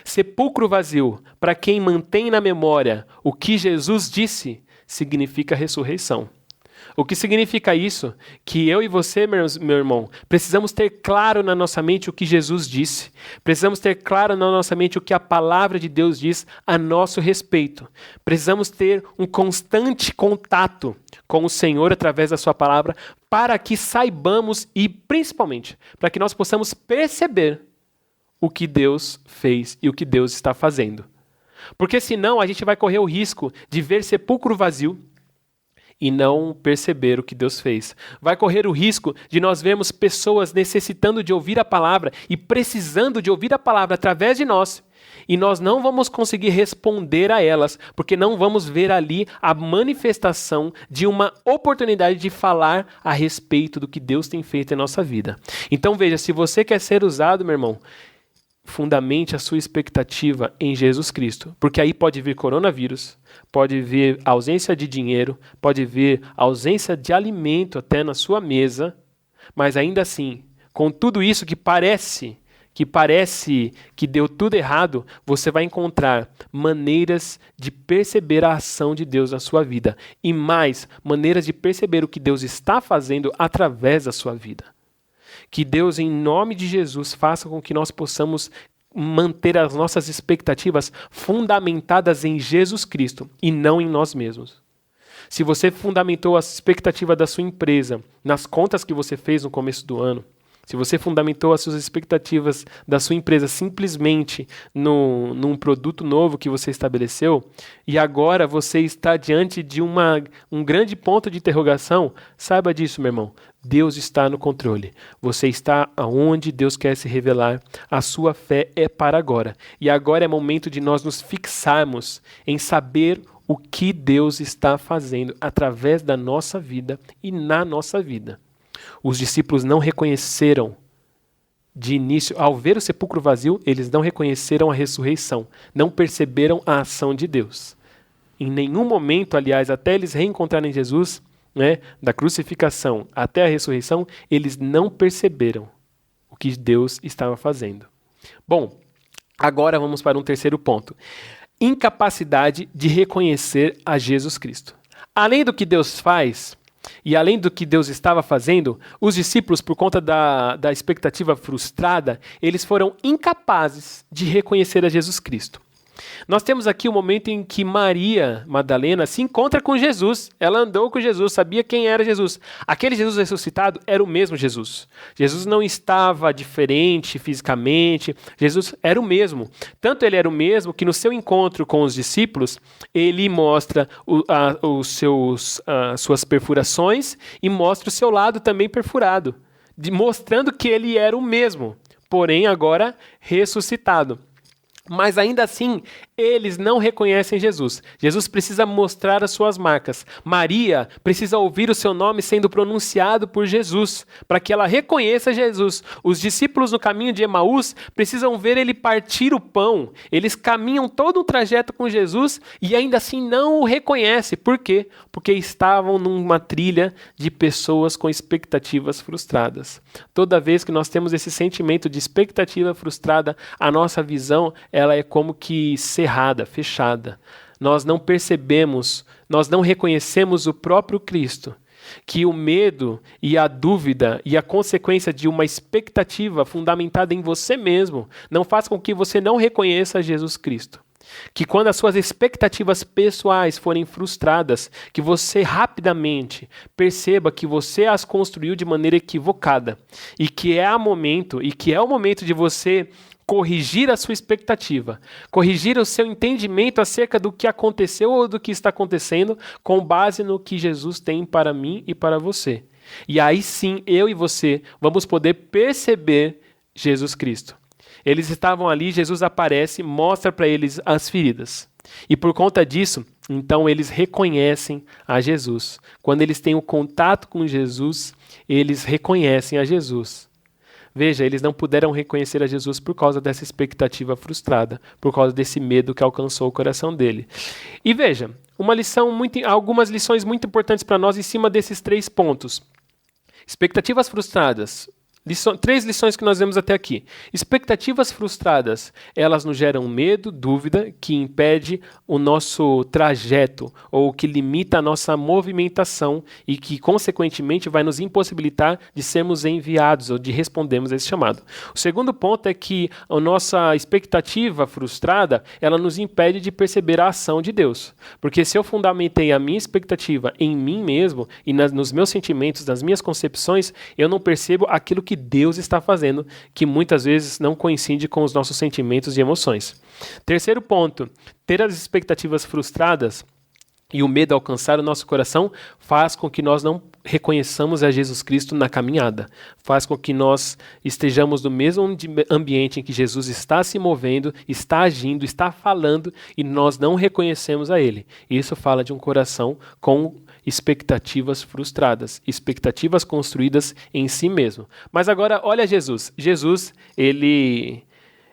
Sepulcro vazio, para quem mantém na memória o que Jesus disse, significa ressurreição. O que significa isso? Que eu e você, meu irmão, precisamos ter claro na nossa mente o que Jesus disse. Precisamos ter claro na nossa mente o que a palavra de Deus diz a nosso respeito. Precisamos ter um constante contato com o Senhor através da sua palavra para que saibamos e, principalmente, para que nós possamos perceber o que Deus fez e o que Deus está fazendo. Porque senão a gente vai correr o risco de ver sepulcro vazio e não perceber o que Deus fez. Vai correr o risco de nós vermos pessoas necessitando de ouvir a palavra e precisando de ouvir a palavra através de nós, e nós não vamos conseguir responder a elas, porque não vamos ver ali a manifestação de uma oportunidade de falar a respeito do que Deus tem feito em nossa vida. Então veja, se você quer ser usado, meu irmão, fundamente a sua expectativa em Jesus Cristo, porque aí pode vir coronavírus, pode vir ausência de dinheiro, pode vir ausência de alimento até na sua mesa, mas ainda assim, com tudo isso que parece que deu tudo errado, você vai encontrar maneiras de perceber a ação de Deus na sua vida e mais, maneiras de perceber o que Deus está fazendo através da sua vida. Que Deus, em nome de Jesus, faça com que nós possamos manter as nossas expectativas fundamentadas em Jesus Cristo e não em nós mesmos. Se você fundamentou a expectativa da sua empresa nas contas que você fez no começo do ano, se você fundamentou as suas expectativas da sua empresa simplesmente num produto novo que você estabeleceu, e agora você está diante de um grande ponto de interrogação, saiba disso, meu irmão. Deus está no controle. Você está aonde Deus quer se revelar. A sua fé é para agora. E agora é momento de nós nos fixarmos em saber o que Deus está fazendo através da nossa vida e na nossa vida. Os discípulos não reconheceram de início, ao ver o sepulcro vazio, eles não reconheceram a ressurreição, não perceberam a ação de Deus. Em nenhum momento, aliás, até eles reencontrarem Jesus, da crucificação até a ressurreição, eles não perceberam o que Deus estava fazendo. Bom, agora vamos para um terceiro ponto. Incapacidade de reconhecer a Jesus Cristo. Além do que Deus faz, e além do que Deus estava fazendo, os discípulos, por conta da expectativa frustrada, eles foram incapazes de reconhecer a Jesus Cristo. Nós temos aqui o momento em que Maria Madalena se encontra com Jesus. Ela andou com Jesus, sabia quem era Jesus. Aquele Jesus ressuscitado era o mesmo Jesus. Jesus não estava diferente fisicamente, Jesus era o mesmo. Tanto ele era o mesmo que no seu encontro com os discípulos, ele mostra suas perfurações e mostra o seu lado também perfurado, mostrando que ele era o mesmo, porém agora ressuscitado. Mas ainda assim, eles não reconhecem Jesus. Jesus precisa mostrar as suas marcas. Maria precisa ouvir o seu nome sendo pronunciado por Jesus, para que ela reconheça Jesus. Os discípulos no caminho de Emaús precisam ver ele partir o pão. Eles caminham todo o trajeto com Jesus e ainda assim não o reconhecem. Por quê? Porque estavam numa trilha de pessoas com expectativas frustradas. Toda vez que nós temos esse sentimento de expectativa frustrada, a nossa visão ela é como que cerrada, fechada. Nós não percebemos, nós não reconhecemos o próprio Cristo, que o medo e a dúvida e a consequência de uma expectativa fundamentada em você mesmo não faz com que você não reconheça Jesus Cristo. Que quando as suas expectativas pessoais forem frustradas, que você rapidamente perceba que você as construiu de maneira equivocada e que é o momento de você corrigir a sua expectativa, corrigir o seu entendimento acerca do que aconteceu ou do que está acontecendo com base no que Jesus tem para mim e para você. E aí sim, eu e você vamos poder perceber Jesus Cristo. Eles estavam ali, Jesus aparece, mostra para eles as feridas. E por conta disso, então eles reconhecem a Jesus. Quando eles têm o contato com Jesus, eles reconhecem a Jesus. Veja, eles não puderam reconhecer a Jesus por causa dessa expectativa frustrada, por causa desse medo que alcançou o coração dele. E veja, algumas lições muito importantes para nós em cima desses 3 pontos. Expectativas frustradas Três lições que nós vemos até aqui. Expectativas frustradas, elas nos geram medo, dúvida, que impede o nosso trajeto ou que limita a nossa movimentação e que, consequentemente, vai nos impossibilitar de sermos enviados ou de respondermos a esse chamado. O segundo ponto é que a nossa expectativa frustrada, ela nos impede de perceber a ação de Deus. Porque se eu fundamentei a minha expectativa em mim mesmo e nos meus sentimentos, nas minhas concepções, eu não percebo aquilo que Deus está fazendo, que muitas vezes não coincide com os nossos sentimentos e emoções. Terceiro ponto, ter as expectativas frustradas e o medo a alcançar o nosso coração faz com que nós não reconheçamos a Jesus Cristo na caminhada. Faz com que nós estejamos no mesmo ambiente em que Jesus está se movendo, está agindo, está falando e nós não reconhecemos a Ele. Isso fala de um coração com expectativas frustradas, expectativas construídas em si mesmo. Mas agora olha Jesus. Jesus, ele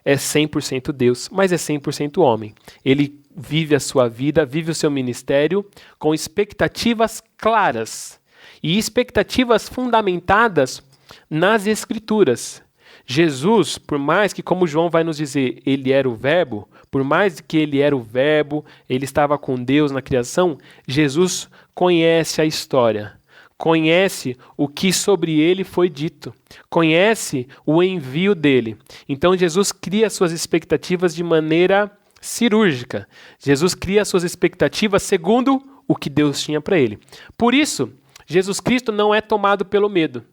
é 100% Deus, mas é 100% homem. Ele vive a sua vida, vive o seu ministério com expectativas claras e expectativas fundamentadas nas Escrituras. Jesus, por mais que, como João vai nos dizer, ele era o verbo, por mais que ele era o verbo, ele estava com Deus na criação, Jesus conhece a história, conhece o que sobre ele foi dito, conhece o envio dele. Então Jesus cria suas expectativas de maneira cirúrgica. Jesus cria suas expectativas segundo o que Deus tinha para ele. Por isso, Jesus Cristo não é tomado pelo medo.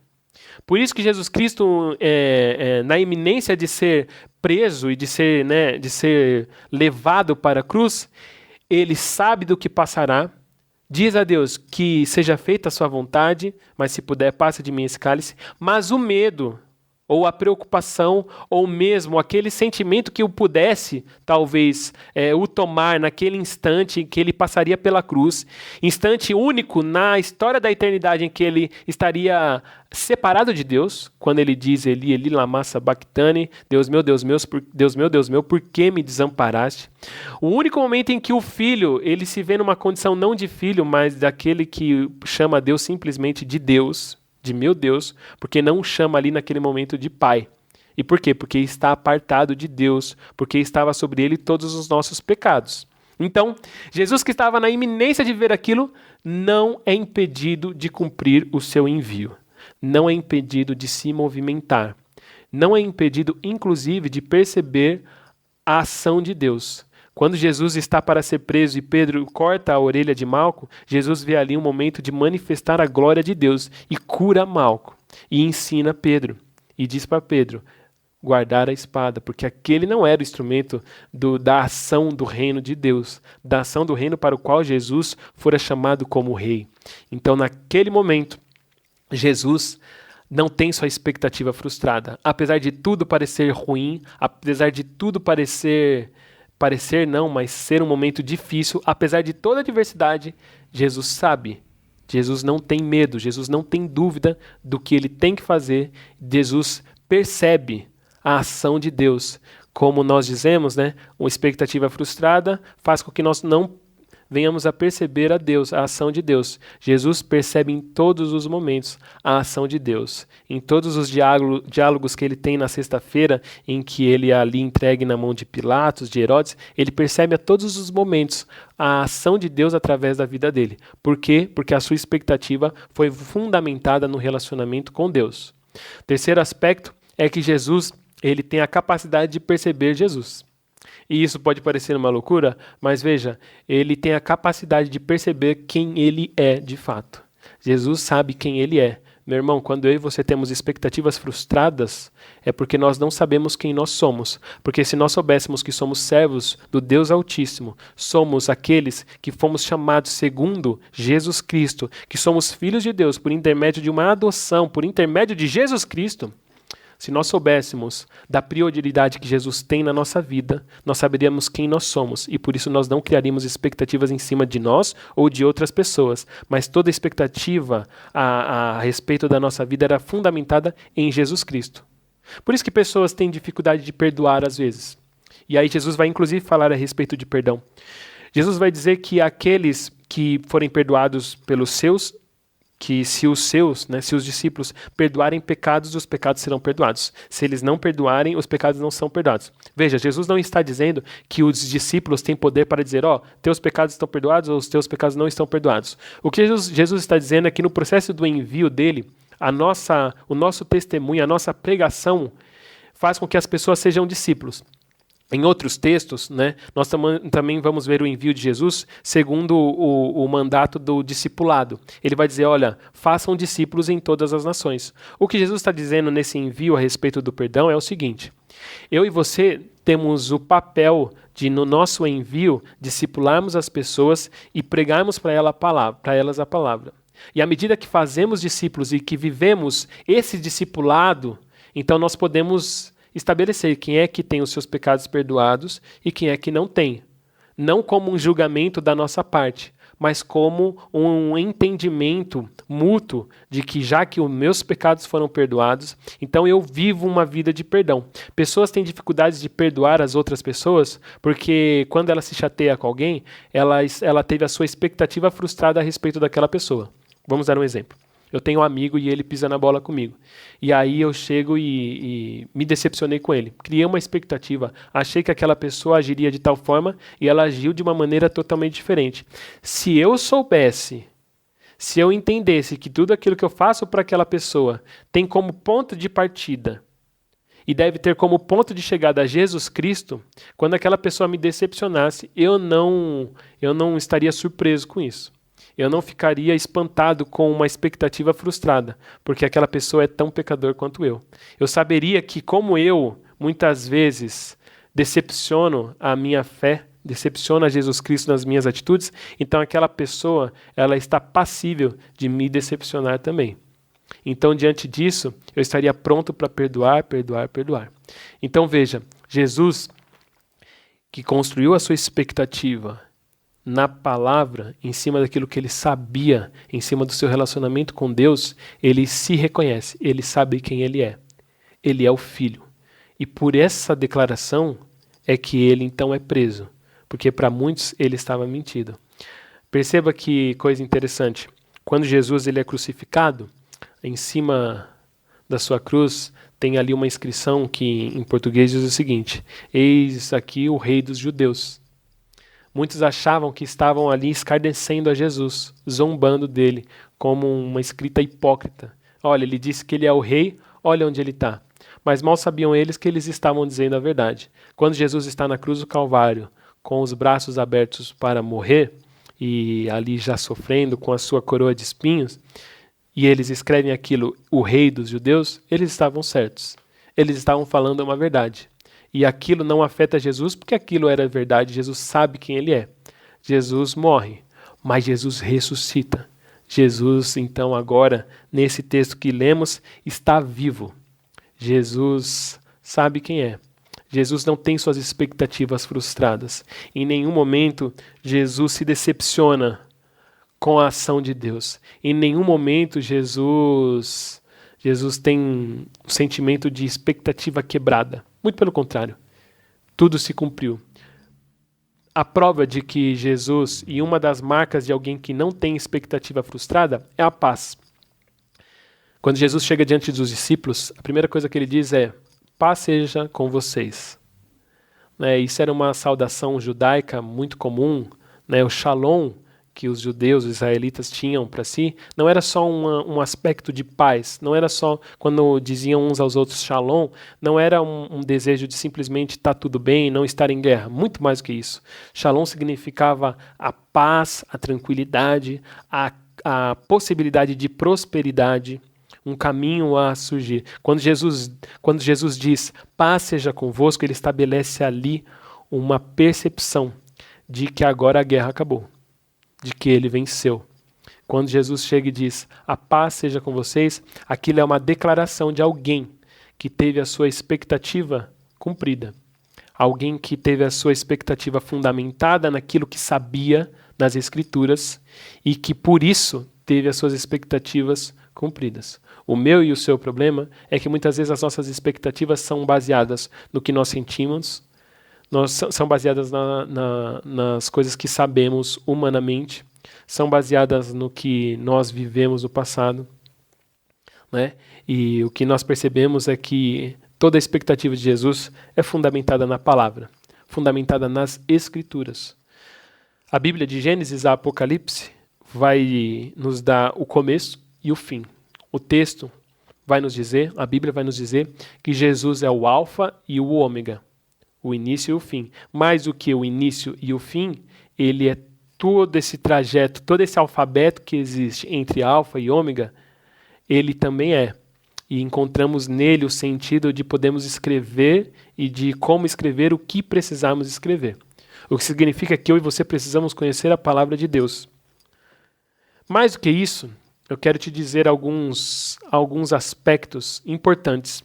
Por isso que Jesus Cristo, na iminência de ser preso e de ser levado para a cruz, ele sabe do que passará, diz a Deus que seja feita a sua vontade, mas se puder, passa de mim esse cálice. Mas o medo, ou a preocupação, ou mesmo aquele sentimento que o pudesse, talvez, o tomar naquele instante que ele passaria pela cruz, instante único na história da eternidade em que ele estaria separado de Deus, quando ele diz Eli, Eli, lama sabachthani, Deus meu, Deus meu, por que me desamparaste? O único momento em que o filho, ele se vê numa condição não de filho, mas daquele que chama Deus simplesmente de Deus, de meu Deus, porque não chama ali naquele momento de pai. E por quê? Porque está apartado de Deus, porque estava sobre ele todos os nossos pecados. Então, Jesus que estava na iminência de ver aquilo, não é impedido de cumprir o seu envio. Não é impedido de se movimentar. Não é impedido, inclusive, de perceber a ação de Deus. Quando Jesus está para ser preso e Pedro corta a orelha de Malco, Jesus vê ali um momento de manifestar a glória de Deus e cura Malco. E ensina Pedro. E diz para Pedro guardar a espada, porque aquele não era o instrumento da ação do reino de Deus, da ação do reino para o qual Jesus fora chamado como rei. Então, naquele momento, Jesus não tem sua expectativa frustrada. Apesar de tudo parecer ruim, apesar de tudo parecer não, mas ser um momento difícil, apesar de toda a adversidade, Jesus sabe. Jesus não tem medo, Jesus não tem dúvida do que ele tem que fazer. Jesus percebe a ação de Deus. Como nós dizemos, uma expectativa frustrada faz com que nós não venhamos a perceber a Deus, a ação de Deus. Jesus percebe em todos os momentos a ação de Deus. Em todos os diálogos que ele tem na sexta-feira, em que ele é ali entregue na mão de Pilatos, de Herodes, ele percebe a todos os momentos a ação de Deus através da vida dele. Por quê? Porque a sua expectativa foi fundamentada no relacionamento com Deus. Terceiro aspecto é que Jesus, ele tem a capacidade de perceber Jesus. E isso pode parecer uma loucura, mas veja, ele tem a capacidade de perceber quem ele é de fato. Jesus sabe quem ele é. Meu irmão, quando eu e você temos expectativas frustradas, é porque nós não sabemos quem nós somos. Porque se nós soubéssemos que somos servos do Deus Altíssimo, somos aqueles que fomos chamados segundo Jesus Cristo, que somos filhos de Deus por intermédio de uma adoção, por intermédio de Jesus Cristo, se nós soubéssemos da prioridade que Jesus tem na nossa vida, nós saberíamos quem nós somos e por isso nós não criaríamos expectativas em cima de nós ou de outras pessoas, mas toda expectativa a respeito da nossa vida era fundamentada em Jesus Cristo. Por isso que pessoas têm dificuldade de perdoar às vezes. E aí Jesus vai inclusive falar a respeito de perdão. Jesus vai dizer que aqueles que forem perdoados pelos seus, que se os discípulos perdoarem pecados, os pecados serão perdoados. Se eles não perdoarem, os pecados não são perdoados. Veja, Jesus não está dizendo que os discípulos têm poder para dizer, teus pecados estão perdoados ou os teus pecados não estão perdoados. O que Jesus está dizendo é que no processo do envio dele, o nosso testemunho, a nossa pregação faz com que as pessoas sejam discípulos. Em outros textos, nós também vamos ver o envio de Jesus segundo o mandato do discipulado. Ele vai dizer, olha, façam discípulos em todas as nações. O que Jesus está dizendo nesse envio a respeito do perdão é o seguinte: eu e você temos o papel de, no nosso envio, discipularmos as pessoas e pregarmos para elas a palavra. E à medida que fazemos discípulos e que vivemos esse discipulado, então nós podemos estabelecer quem é que tem os seus pecados perdoados e quem é que não tem. Não como um julgamento da nossa parte, mas como um entendimento mútuo de que já que os meus pecados foram perdoados, então eu vivo uma vida de perdão. Pessoas têm dificuldades de perdoar as outras pessoas porque quando ela se chateia com alguém, ela teve a sua expectativa frustrada a respeito daquela pessoa. Vamos dar um exemplo. Eu tenho um amigo e ele pisa na bola comigo. E aí eu chego e me decepcionei com ele. Criei uma expectativa. Achei que aquela pessoa agiria de tal forma e ela agiu de uma maneira totalmente diferente. Se eu entendesse que tudo aquilo que eu faço para aquela pessoa tem como ponto de partida e deve ter como ponto de chegada a Jesus Cristo, quando aquela pessoa me decepcionasse, eu não estaria surpreso com isso. Eu não ficaria espantado com uma expectativa frustrada, porque aquela pessoa é tão pecador quanto eu. Eu saberia que, como eu, muitas vezes, decepciono a minha fé, decepciono a Jesus Cristo nas minhas atitudes, então aquela pessoa, ela está passível de me decepcionar também. Então, diante disso, eu estaria pronto para perdoar. Então, veja, Jesus, que construiu a sua expectativa na palavra, em cima daquilo que ele sabia, em cima do seu relacionamento com Deus, ele se reconhece, ele sabe quem ele é. Ele é o Filho. E por essa declaração é que ele então é preso, porque para muitos ele estava mentindo. Perceba que coisa interessante. Quando Jesus ele é crucificado, em cima da sua cruz tem ali uma inscrição que em português diz o seguinte: eis aqui o Rei dos Judeus. Muitos achavam que estavam ali escarnecendo a Jesus, zombando dele, como uma escrita hipócrita. Olha, ele disse que ele é o rei, olha onde ele está. Mas mal sabiam eles que eles estavam dizendo a verdade. Quando Jesus está na cruz do Calvário, com os braços abertos para morrer, e ali já sofrendo com a sua coroa de espinhos, e eles escrevem aquilo, o Rei dos Judeus, eles estavam certos. Eles estavam falando uma verdade. E aquilo não afeta Jesus porque aquilo era verdade. Jesus sabe quem ele é. Jesus morre, mas Jesus ressuscita. Jesus, então, agora, nesse texto que lemos, está vivo. Jesus sabe quem é. Jesus não tem suas expectativas frustradas. Em nenhum momento, Jesus se decepciona com a ação de Deus. Em nenhum momento, Jesus tem um sentimento de expectativa quebrada. Muito pelo contrário, tudo se cumpriu. A prova de que Jesus, e uma das marcas de alguém que não tem expectativa frustrada, é a paz. Quando Jesus chega diante dos discípulos, a primeira coisa que ele diz é: paz seja com vocês. Isso era uma saudação judaica muito comum, o shalom, que os judeus, os israelitas tinham para si, não era só um aspecto de paz, não era só quando diziam uns aos outros shalom, não era um desejo de simplesmente estar tudo bem, não estar em guerra, muito mais do que isso. Shalom significava a paz, a tranquilidade, a possibilidade de prosperidade, um caminho a surgir. Quando Jesus diz, paz seja convosco, ele estabelece ali uma percepção de que agora a guerra acabou, de que ele venceu. Quando Jesus chega e diz, a paz seja com vocês, aquilo é uma declaração de alguém que teve a sua expectativa cumprida. Alguém que teve a sua expectativa fundamentada naquilo que sabia nas Escrituras e que por isso teve as suas expectativas cumpridas. O meu e o seu problema é que muitas vezes as nossas expectativas são baseadas no que nós sentimos, são baseadas nas coisas que sabemos humanamente, são baseadas no que nós vivemos no passado, né? E o que nós percebemos é que toda a expectativa de Jesus é fundamentada na palavra, fundamentada nas Escrituras. A Bíblia de Gênesis a Apocalipse vai nos dar o começo e o fim. O texto vai nos dizer, a Bíblia vai nos dizer que Jesus é o alfa e o ômega, o início e o fim. Mais do que o início e o fim, ele é todo esse trajeto, todo esse alfabeto que existe entre alfa e ômega, ele também é. E encontramos nele o sentido de podermos escrever e de como escrever o que precisamos escrever. O que significa que eu e você precisamos conhecer a palavra de Deus. Mais do que isso, eu quero te dizer alguns aspectos importantes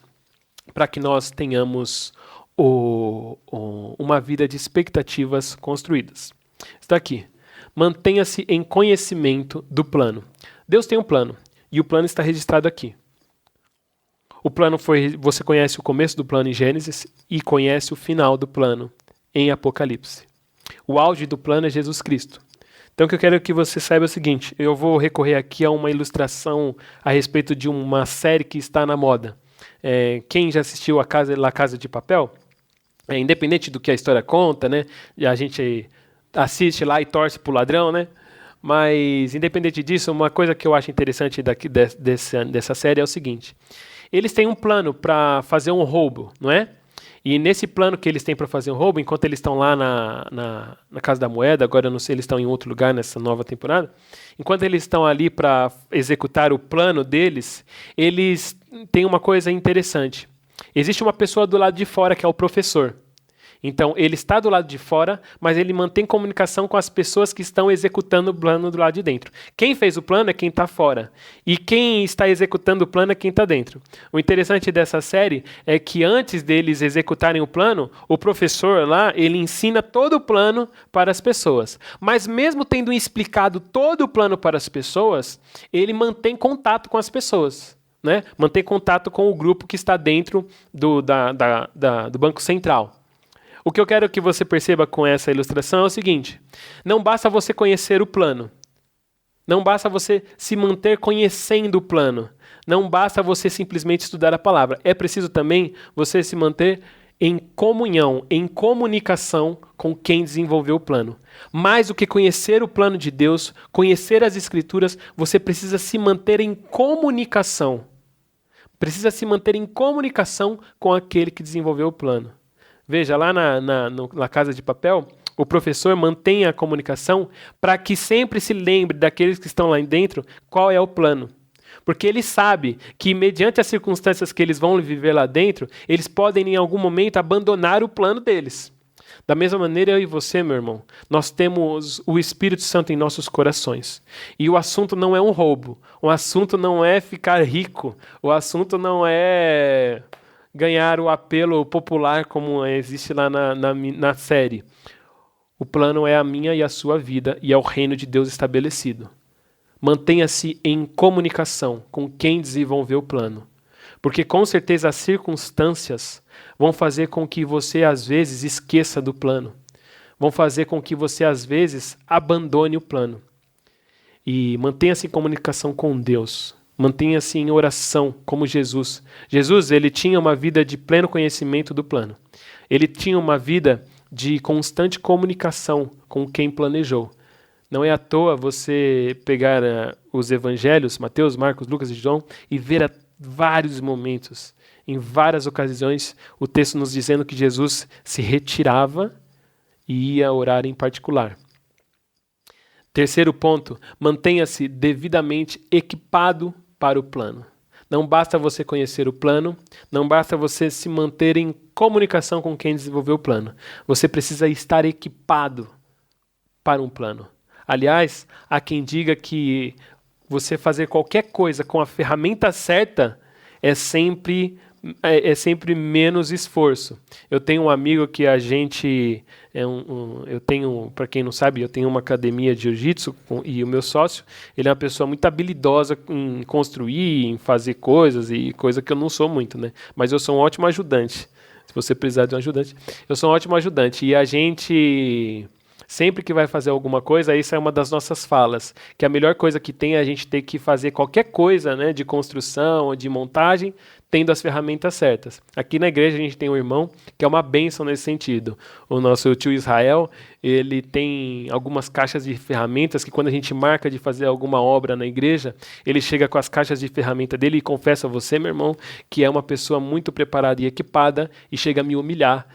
para que nós tenhamos uma vida de expectativas construídas. Está aqui. Mantenha-se em conhecimento do plano. Deus tem um plano e o plano está registrado aqui. O plano você conhece o começo do plano em Gênesis e conhece o final do plano em Apocalipse. O auge do plano é Jesus Cristo. Então o que eu quero que você saiba é o seguinte, eu vou recorrer aqui a uma ilustração a respeito de uma série que está na moda. Quem já assistiu a La Casa de Papel, independente do que a história conta, né, a gente assiste lá e torce pro ladrão, né? Mas independente disso, uma coisa que eu acho interessante dessa série é o seguinte. Eles têm um plano para fazer um roubo, não é? E nesse plano que eles têm para fazer um roubo, enquanto eles estão lá na Casa da Moeda, agora eu não sei, eles estão em outro lugar nessa nova temporada, enquanto eles estão ali para executar o plano deles, eles têm uma coisa interessante. Existe uma pessoa do lado de fora que é o professor. Então, ele está do lado de fora, mas ele mantém comunicação com as pessoas que estão executando o plano do lado de dentro. Quem fez o plano é quem está fora. E quem está executando o plano é quem está dentro. O interessante dessa série é que antes deles executarem o plano, o professor lá, ele ensina todo o plano para as pessoas. Mas mesmo tendo explicado todo o plano para as pessoas, ele mantém contato com as pessoas. Né? Mantém contato com o grupo que está dentro do Banco Central. O que eu quero que você perceba com essa ilustração é o seguinte: não basta você conhecer o plano, não basta você se manter conhecendo o plano, não basta você simplesmente estudar a palavra, é preciso também você se manter em comunhão, em comunicação com quem desenvolveu o plano. Mais do que conhecer o plano de Deus, conhecer as Escrituras, você precisa se manter em comunicação. Precisa se manter em comunicação com aquele que desenvolveu o plano. Veja, lá na Casa de Papel, o professor mantém a comunicação para que sempre se lembre daqueles que estão lá dentro qual é o plano. Porque ele sabe que, mediante as circunstâncias que eles vão viver lá dentro, eles podem, em algum momento, abandonar o plano deles. Da mesma maneira, eu e você, meu irmão, nós temos o Espírito Santo em nossos corações. E o assunto não é um roubo. O assunto não é ficar rico. O assunto não é ganhar o apelo popular como existe lá na série. O plano é a minha e a sua vida e é o reino de Deus estabelecido. Mantenha-se em comunicação com quem desenvolveu o plano. Porque com certeza as circunstâncias vão fazer com que você às vezes esqueça do plano. Vão fazer com que você às vezes abandone o plano. E mantenha-se em comunicação com Deus. Mantenha-se em oração, como Jesus. Jesus, ele tinha uma vida de pleno conhecimento do plano. Ele tinha uma vida de constante comunicação com quem planejou. Não é à toa você pegar os evangelhos, Mateus, Marcos, Lucas e João, e ver vários momentos, em várias ocasiões, o texto nos dizendo que Jesus se retirava e ia orar em particular. Terceiro ponto, mantenha-se devidamente equipado para o plano. Não basta você conhecer o plano, não basta você se manter em comunicação com quem desenvolveu o plano. Você precisa estar equipado para um plano. Aliás, há quem diga que você fazer qualquer coisa com a ferramenta certa é sempre menos esforço. Eu tenho um amigo que a gente... eu tenho, para quem não sabe, eu tenho uma academia de jiu-jitsu e o meu sócio, ele é uma pessoa muito habilidosa em construir, em fazer coisas, e coisa que eu não sou muito, né? Mas eu sou um ótimo ajudante. Se você precisar de um ajudante, eu sou um ótimo ajudante. E a gente Sempre que vai fazer alguma coisa, isso é uma das nossas falas, que a melhor coisa que tem é a gente ter que fazer qualquer coisa, né, de construção ou de montagem, tendo as ferramentas certas. Aqui na igreja a gente tem um irmão que é uma bênção nesse sentido. O nosso tio Israel, ele tem algumas caixas de ferramentas que quando a gente marca de fazer alguma obra na igreja, ele chega com as caixas de ferramenta dele e confessa a você, meu irmão, que é uma pessoa muito preparada e equipada e chega a me humilhar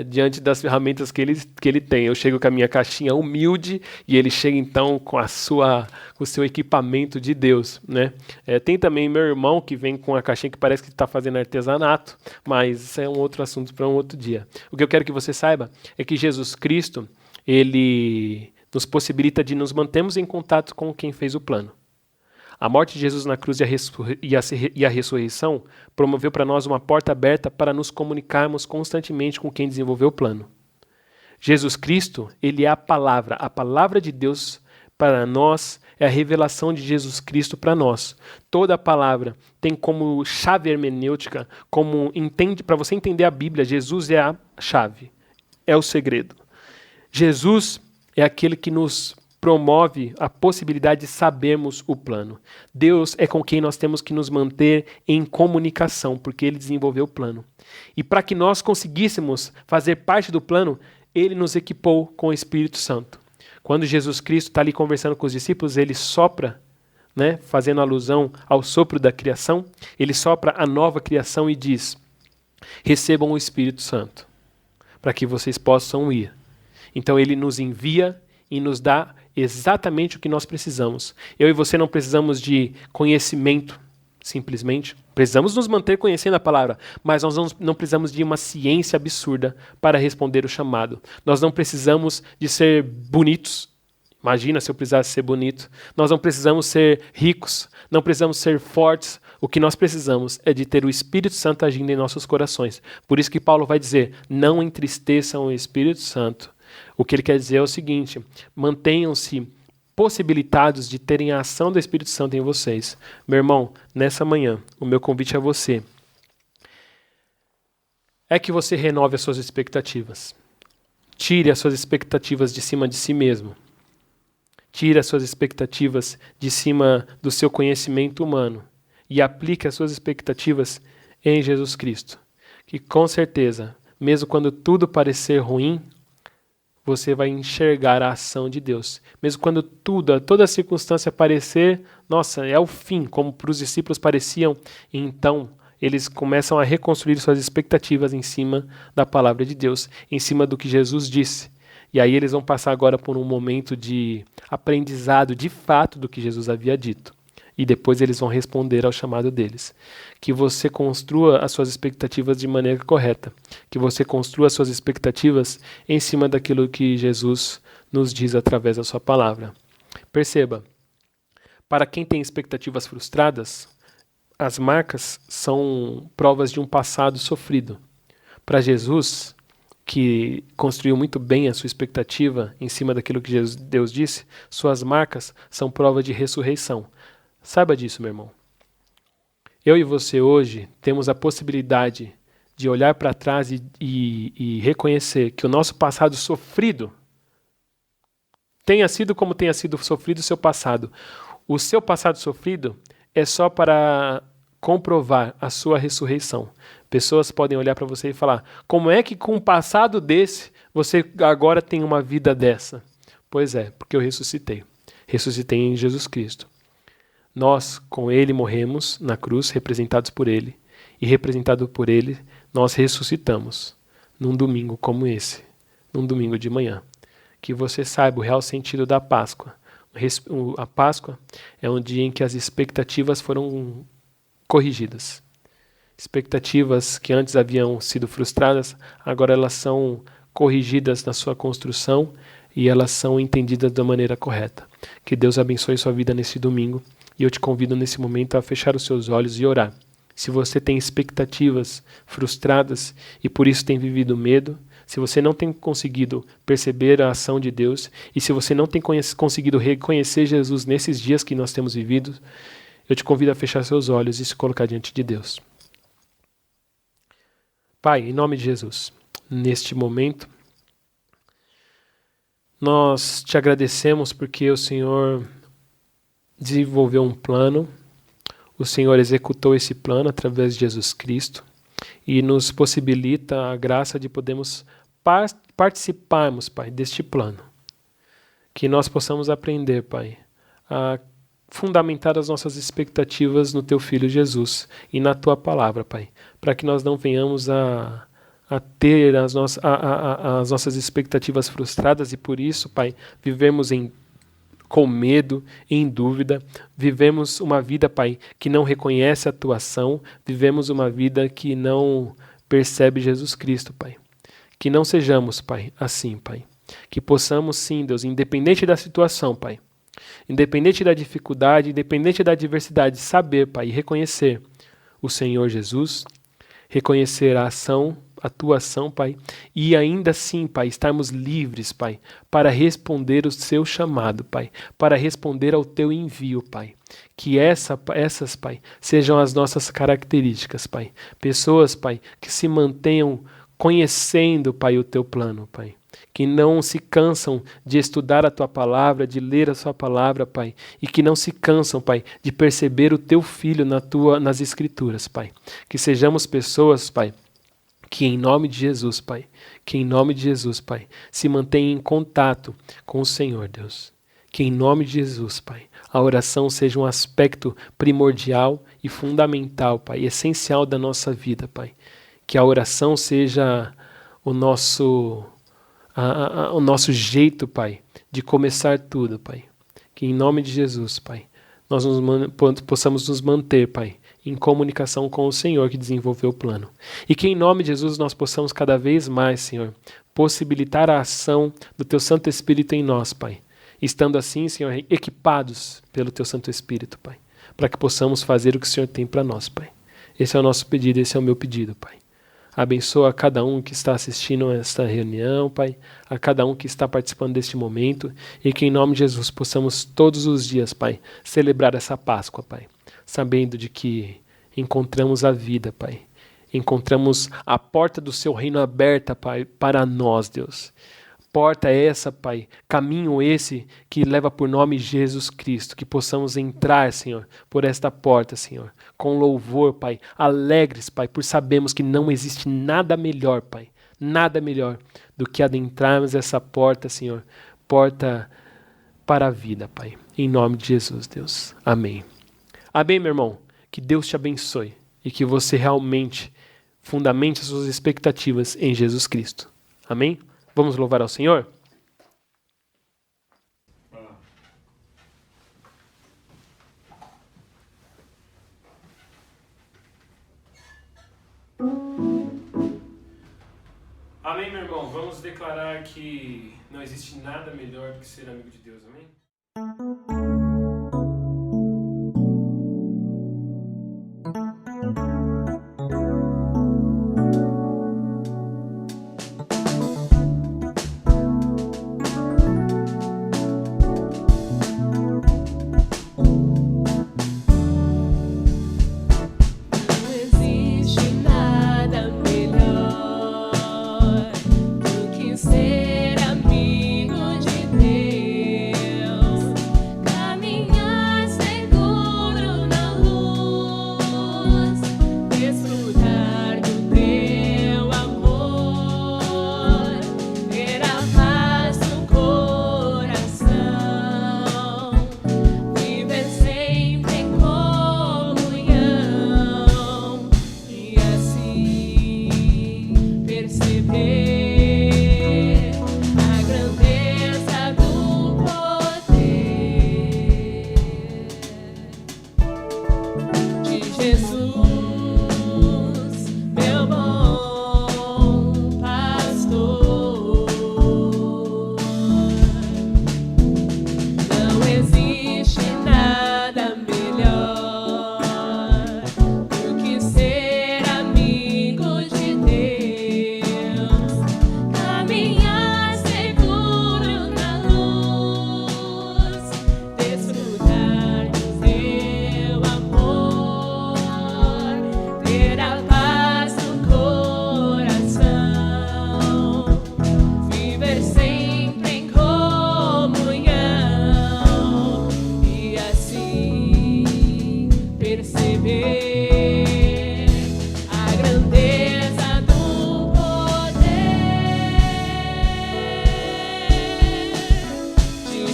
diante das ferramentas que ele tem. Eu chego com a minha caixinha humilde e ele chega então com o seu equipamento de Deus, né? Tem também meu irmão que vem com a caixinha que parece que está fazendo artesanato, mas isso é um outro assunto para um outro dia. O que eu quero que você saiba é que Jesus Cristo, ele nos possibilita de nos mantermos em contato com quem fez o plano. A morte de Jesus na cruz e a ressurreição promoveu para nós uma porta aberta para nos comunicarmos constantemente com quem desenvolveu o plano. Jesus Cristo, ele é a palavra de Deus para nós é a revelação de Jesus Cristo para nós. Toda a palavra tem como chave hermenêutica, para você entender a Bíblia, Jesus é a chave, é o segredo. Jesus é aquele que nos promove a possibilidade de sabermos o plano. Deus é com quem nós temos que nos manter em comunicação, porque Ele desenvolveu o plano. E para que nós conseguíssemos fazer parte do plano, Ele nos equipou com o Espírito Santo. Quando Jesus Cristo está ali conversando com os discípulos, Ele sopra, né, fazendo alusão ao sopro da criação, Ele sopra a nova criação e diz: recebam o Espírito Santo, para que vocês possam ir. Então Ele nos envia e nos dá exatamente o que nós precisamos. Eu e você não precisamos de conhecimento, simplesmente. Precisamos nos manter conhecendo a palavra, mas nós não precisamos de uma ciência absurda para responder o chamado. Nós não precisamos de ser bonitos. Imagina se eu precisasse ser bonito. Nós não precisamos ser ricos, não precisamos ser fortes. O que nós precisamos é de ter o Espírito Santo agindo em nossos corações. Por isso que Paulo vai dizer: não entristeçam o Espírito Santo. O que ele quer dizer é o seguinte: mantenham-se possibilitados de terem a ação do Espírito Santo em vocês. Meu irmão, nessa manhã, o meu convite a você é que você renove as suas expectativas. Tire as suas expectativas de cima de si mesmo. Tire as suas expectativas de cima do seu conhecimento humano e aplique as suas expectativas em Jesus Cristo. Que com certeza, mesmo quando tudo parecer ruim, você vai enxergar a ação de Deus. Mesmo quando toda a circunstância parecer, nossa, é o fim, como para os discípulos pareciam, então eles começam a reconstruir suas expectativas em cima da palavra de Deus, em cima do que Jesus disse. E aí eles vão passar agora por um momento de aprendizado de fato do que Jesus havia dito. E depois eles vão responder ao chamado deles. Que você construa as suas expectativas de maneira correta. Que você construa as suas expectativas em cima daquilo que Jesus nos diz através da sua palavra. Perceba, para quem tem expectativas frustradas, as marcas são provas de um passado sofrido. Para Jesus, que construiu muito bem a sua expectativa em cima daquilo que Deus disse, suas marcas são prova de ressurreição. Saiba disso, meu irmão. Eu e você hoje temos a possibilidade de olhar para trás e reconhecer que o nosso passado sofrido tenha sido como tenha sido sofrido o seu passado. O seu passado sofrido é só para comprovar a sua ressurreição. Pessoas podem olhar para você e falar: como é que com um passado desse você agora tem uma vida dessa? Pois é, porque eu ressuscitei. Ressuscitei em Jesus Cristo. Nós, com Ele, morremos na cruz, representados por Ele. E representado por Ele, nós ressuscitamos num domingo como esse, num domingo de manhã. Que você saiba o real sentido da Páscoa. A Páscoa é um dia em que as expectativas foram corrigidas. Expectativas que antes haviam sido frustradas, agora elas são corrigidas na sua construção e elas são entendidas da maneira correta. Que Deus abençoe sua vida nesse domingo. E eu te convido nesse momento a fechar os seus olhos e orar. Se você tem expectativas frustradas e por isso tem vivido medo, se você não tem conseguido perceber a ação de Deus e se você não tem conseguido reconhecer Jesus nesses dias que nós temos vivido, eu te convido a fechar seus olhos e se colocar diante de Deus. Pai, em nome de Jesus, neste momento, Nós te agradecemos porque o Senhor desenvolveu um plano, o Senhor executou esse plano através de Jesus Cristo e nos possibilita a graça de podermos participarmos, Pai, deste plano. Que nós possamos aprender, Pai, a fundamentar as nossas expectativas no Teu Filho Jesus e na Tua Palavra, Pai, para que nós não venhamos a ter as nossas expectativas frustradas e por isso, Pai, vivemos com medo, em dúvida, vivemos uma vida, Pai, que não reconhece a Tua ação, vivemos uma vida que não percebe Jesus Cristo, Pai. Que não sejamos, Pai, assim, Pai. Que possamos sim, Deus, independente da situação, Pai, independente da dificuldade, independente da adversidade, saber, Pai, e reconhecer o Senhor Jesus, reconhecer a Tua ação, Pai, e ainda assim, Pai, estarmos livres, Pai, para responder o Seu chamado, Pai, para responder ao Teu envio, Pai. Que essas, Pai, sejam as nossas características, Pai. Pessoas, Pai, que se mantenham conhecendo, Pai, o Teu plano, Pai. Que não se cansam de estudar a Tua palavra, de ler a Sua palavra, Pai. E que não se cansam, Pai, de perceber o Teu Filho nas Escrituras, Pai. Que sejamos pessoas, Pai, que em nome de Jesus, Pai, se mantenha em contato com o Senhor, Deus. Que em nome de Jesus, Pai, a oração seja um aspecto primordial e fundamental, Pai, essencial da nossa vida, Pai. Que a oração seja o nosso jeito, Pai, de começar tudo, Pai. Que em nome de Jesus, Pai, nós possamos nos manter, Pai, em comunicação com o Senhor que desenvolveu o plano. E que em nome de Jesus nós possamos cada vez mais, Senhor, possibilitar a ação do Teu Santo Espírito em nós, Pai. Estando assim, Senhor, equipados pelo Teu Santo Espírito, Pai. Para que possamos fazer o que o Senhor tem para nós, Pai. Esse é o nosso pedido, esse é o meu pedido, Pai. Abençoa a cada um que está assistindo a esta reunião, Pai, a cada um que está participando deste momento, e que em nome de Jesus possamos todos os dias, Pai, celebrar essa Páscoa, Pai, sabendo de que encontramos a vida, Pai, encontramos a porta do Seu reino aberta, Pai, para nós, Deus. Porta essa, Pai, caminho esse que leva por nome Jesus Cristo, que possamos entrar, Senhor, por esta porta, Senhor, com louvor, Pai, alegres, Pai, por sabermos que não existe nada melhor, Pai, nada melhor do que adentrarmos essa porta, Senhor, porta para a vida, Pai, em nome de Jesus, Deus. Amém. Amém, meu irmão, que Deus te abençoe e que você realmente fundamente as suas expectativas em Jesus Cristo. Amém? Vamos louvar ao Senhor? Amém, meu irmão? Vamos declarar que não existe nada melhor do que ser amigo de Deus. Amém? Ser amigo de Deus.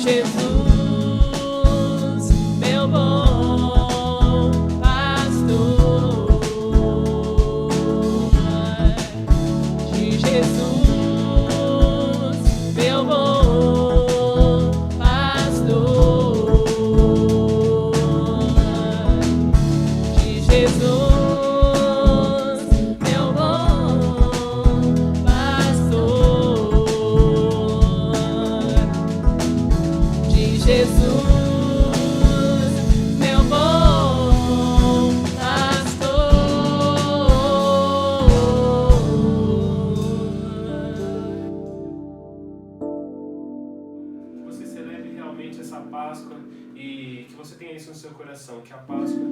Jesus, meu bom pastor, de Jesus, meu bom pastor, de Jesus, meu bom pastor, de Jesus, meu bom pastor. Você celebre realmente essa Páscoa e que você tenha isso no seu coração, que a Páscoa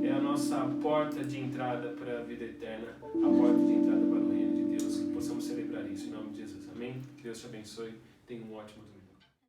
é a nossa porta de entrada para a vida eterna, a porta de entrada para o reino de Deus, que possamos celebrar isso em nome de Jesus. Amém? Que Deus te abençoe. Tenha um ótimo domingo.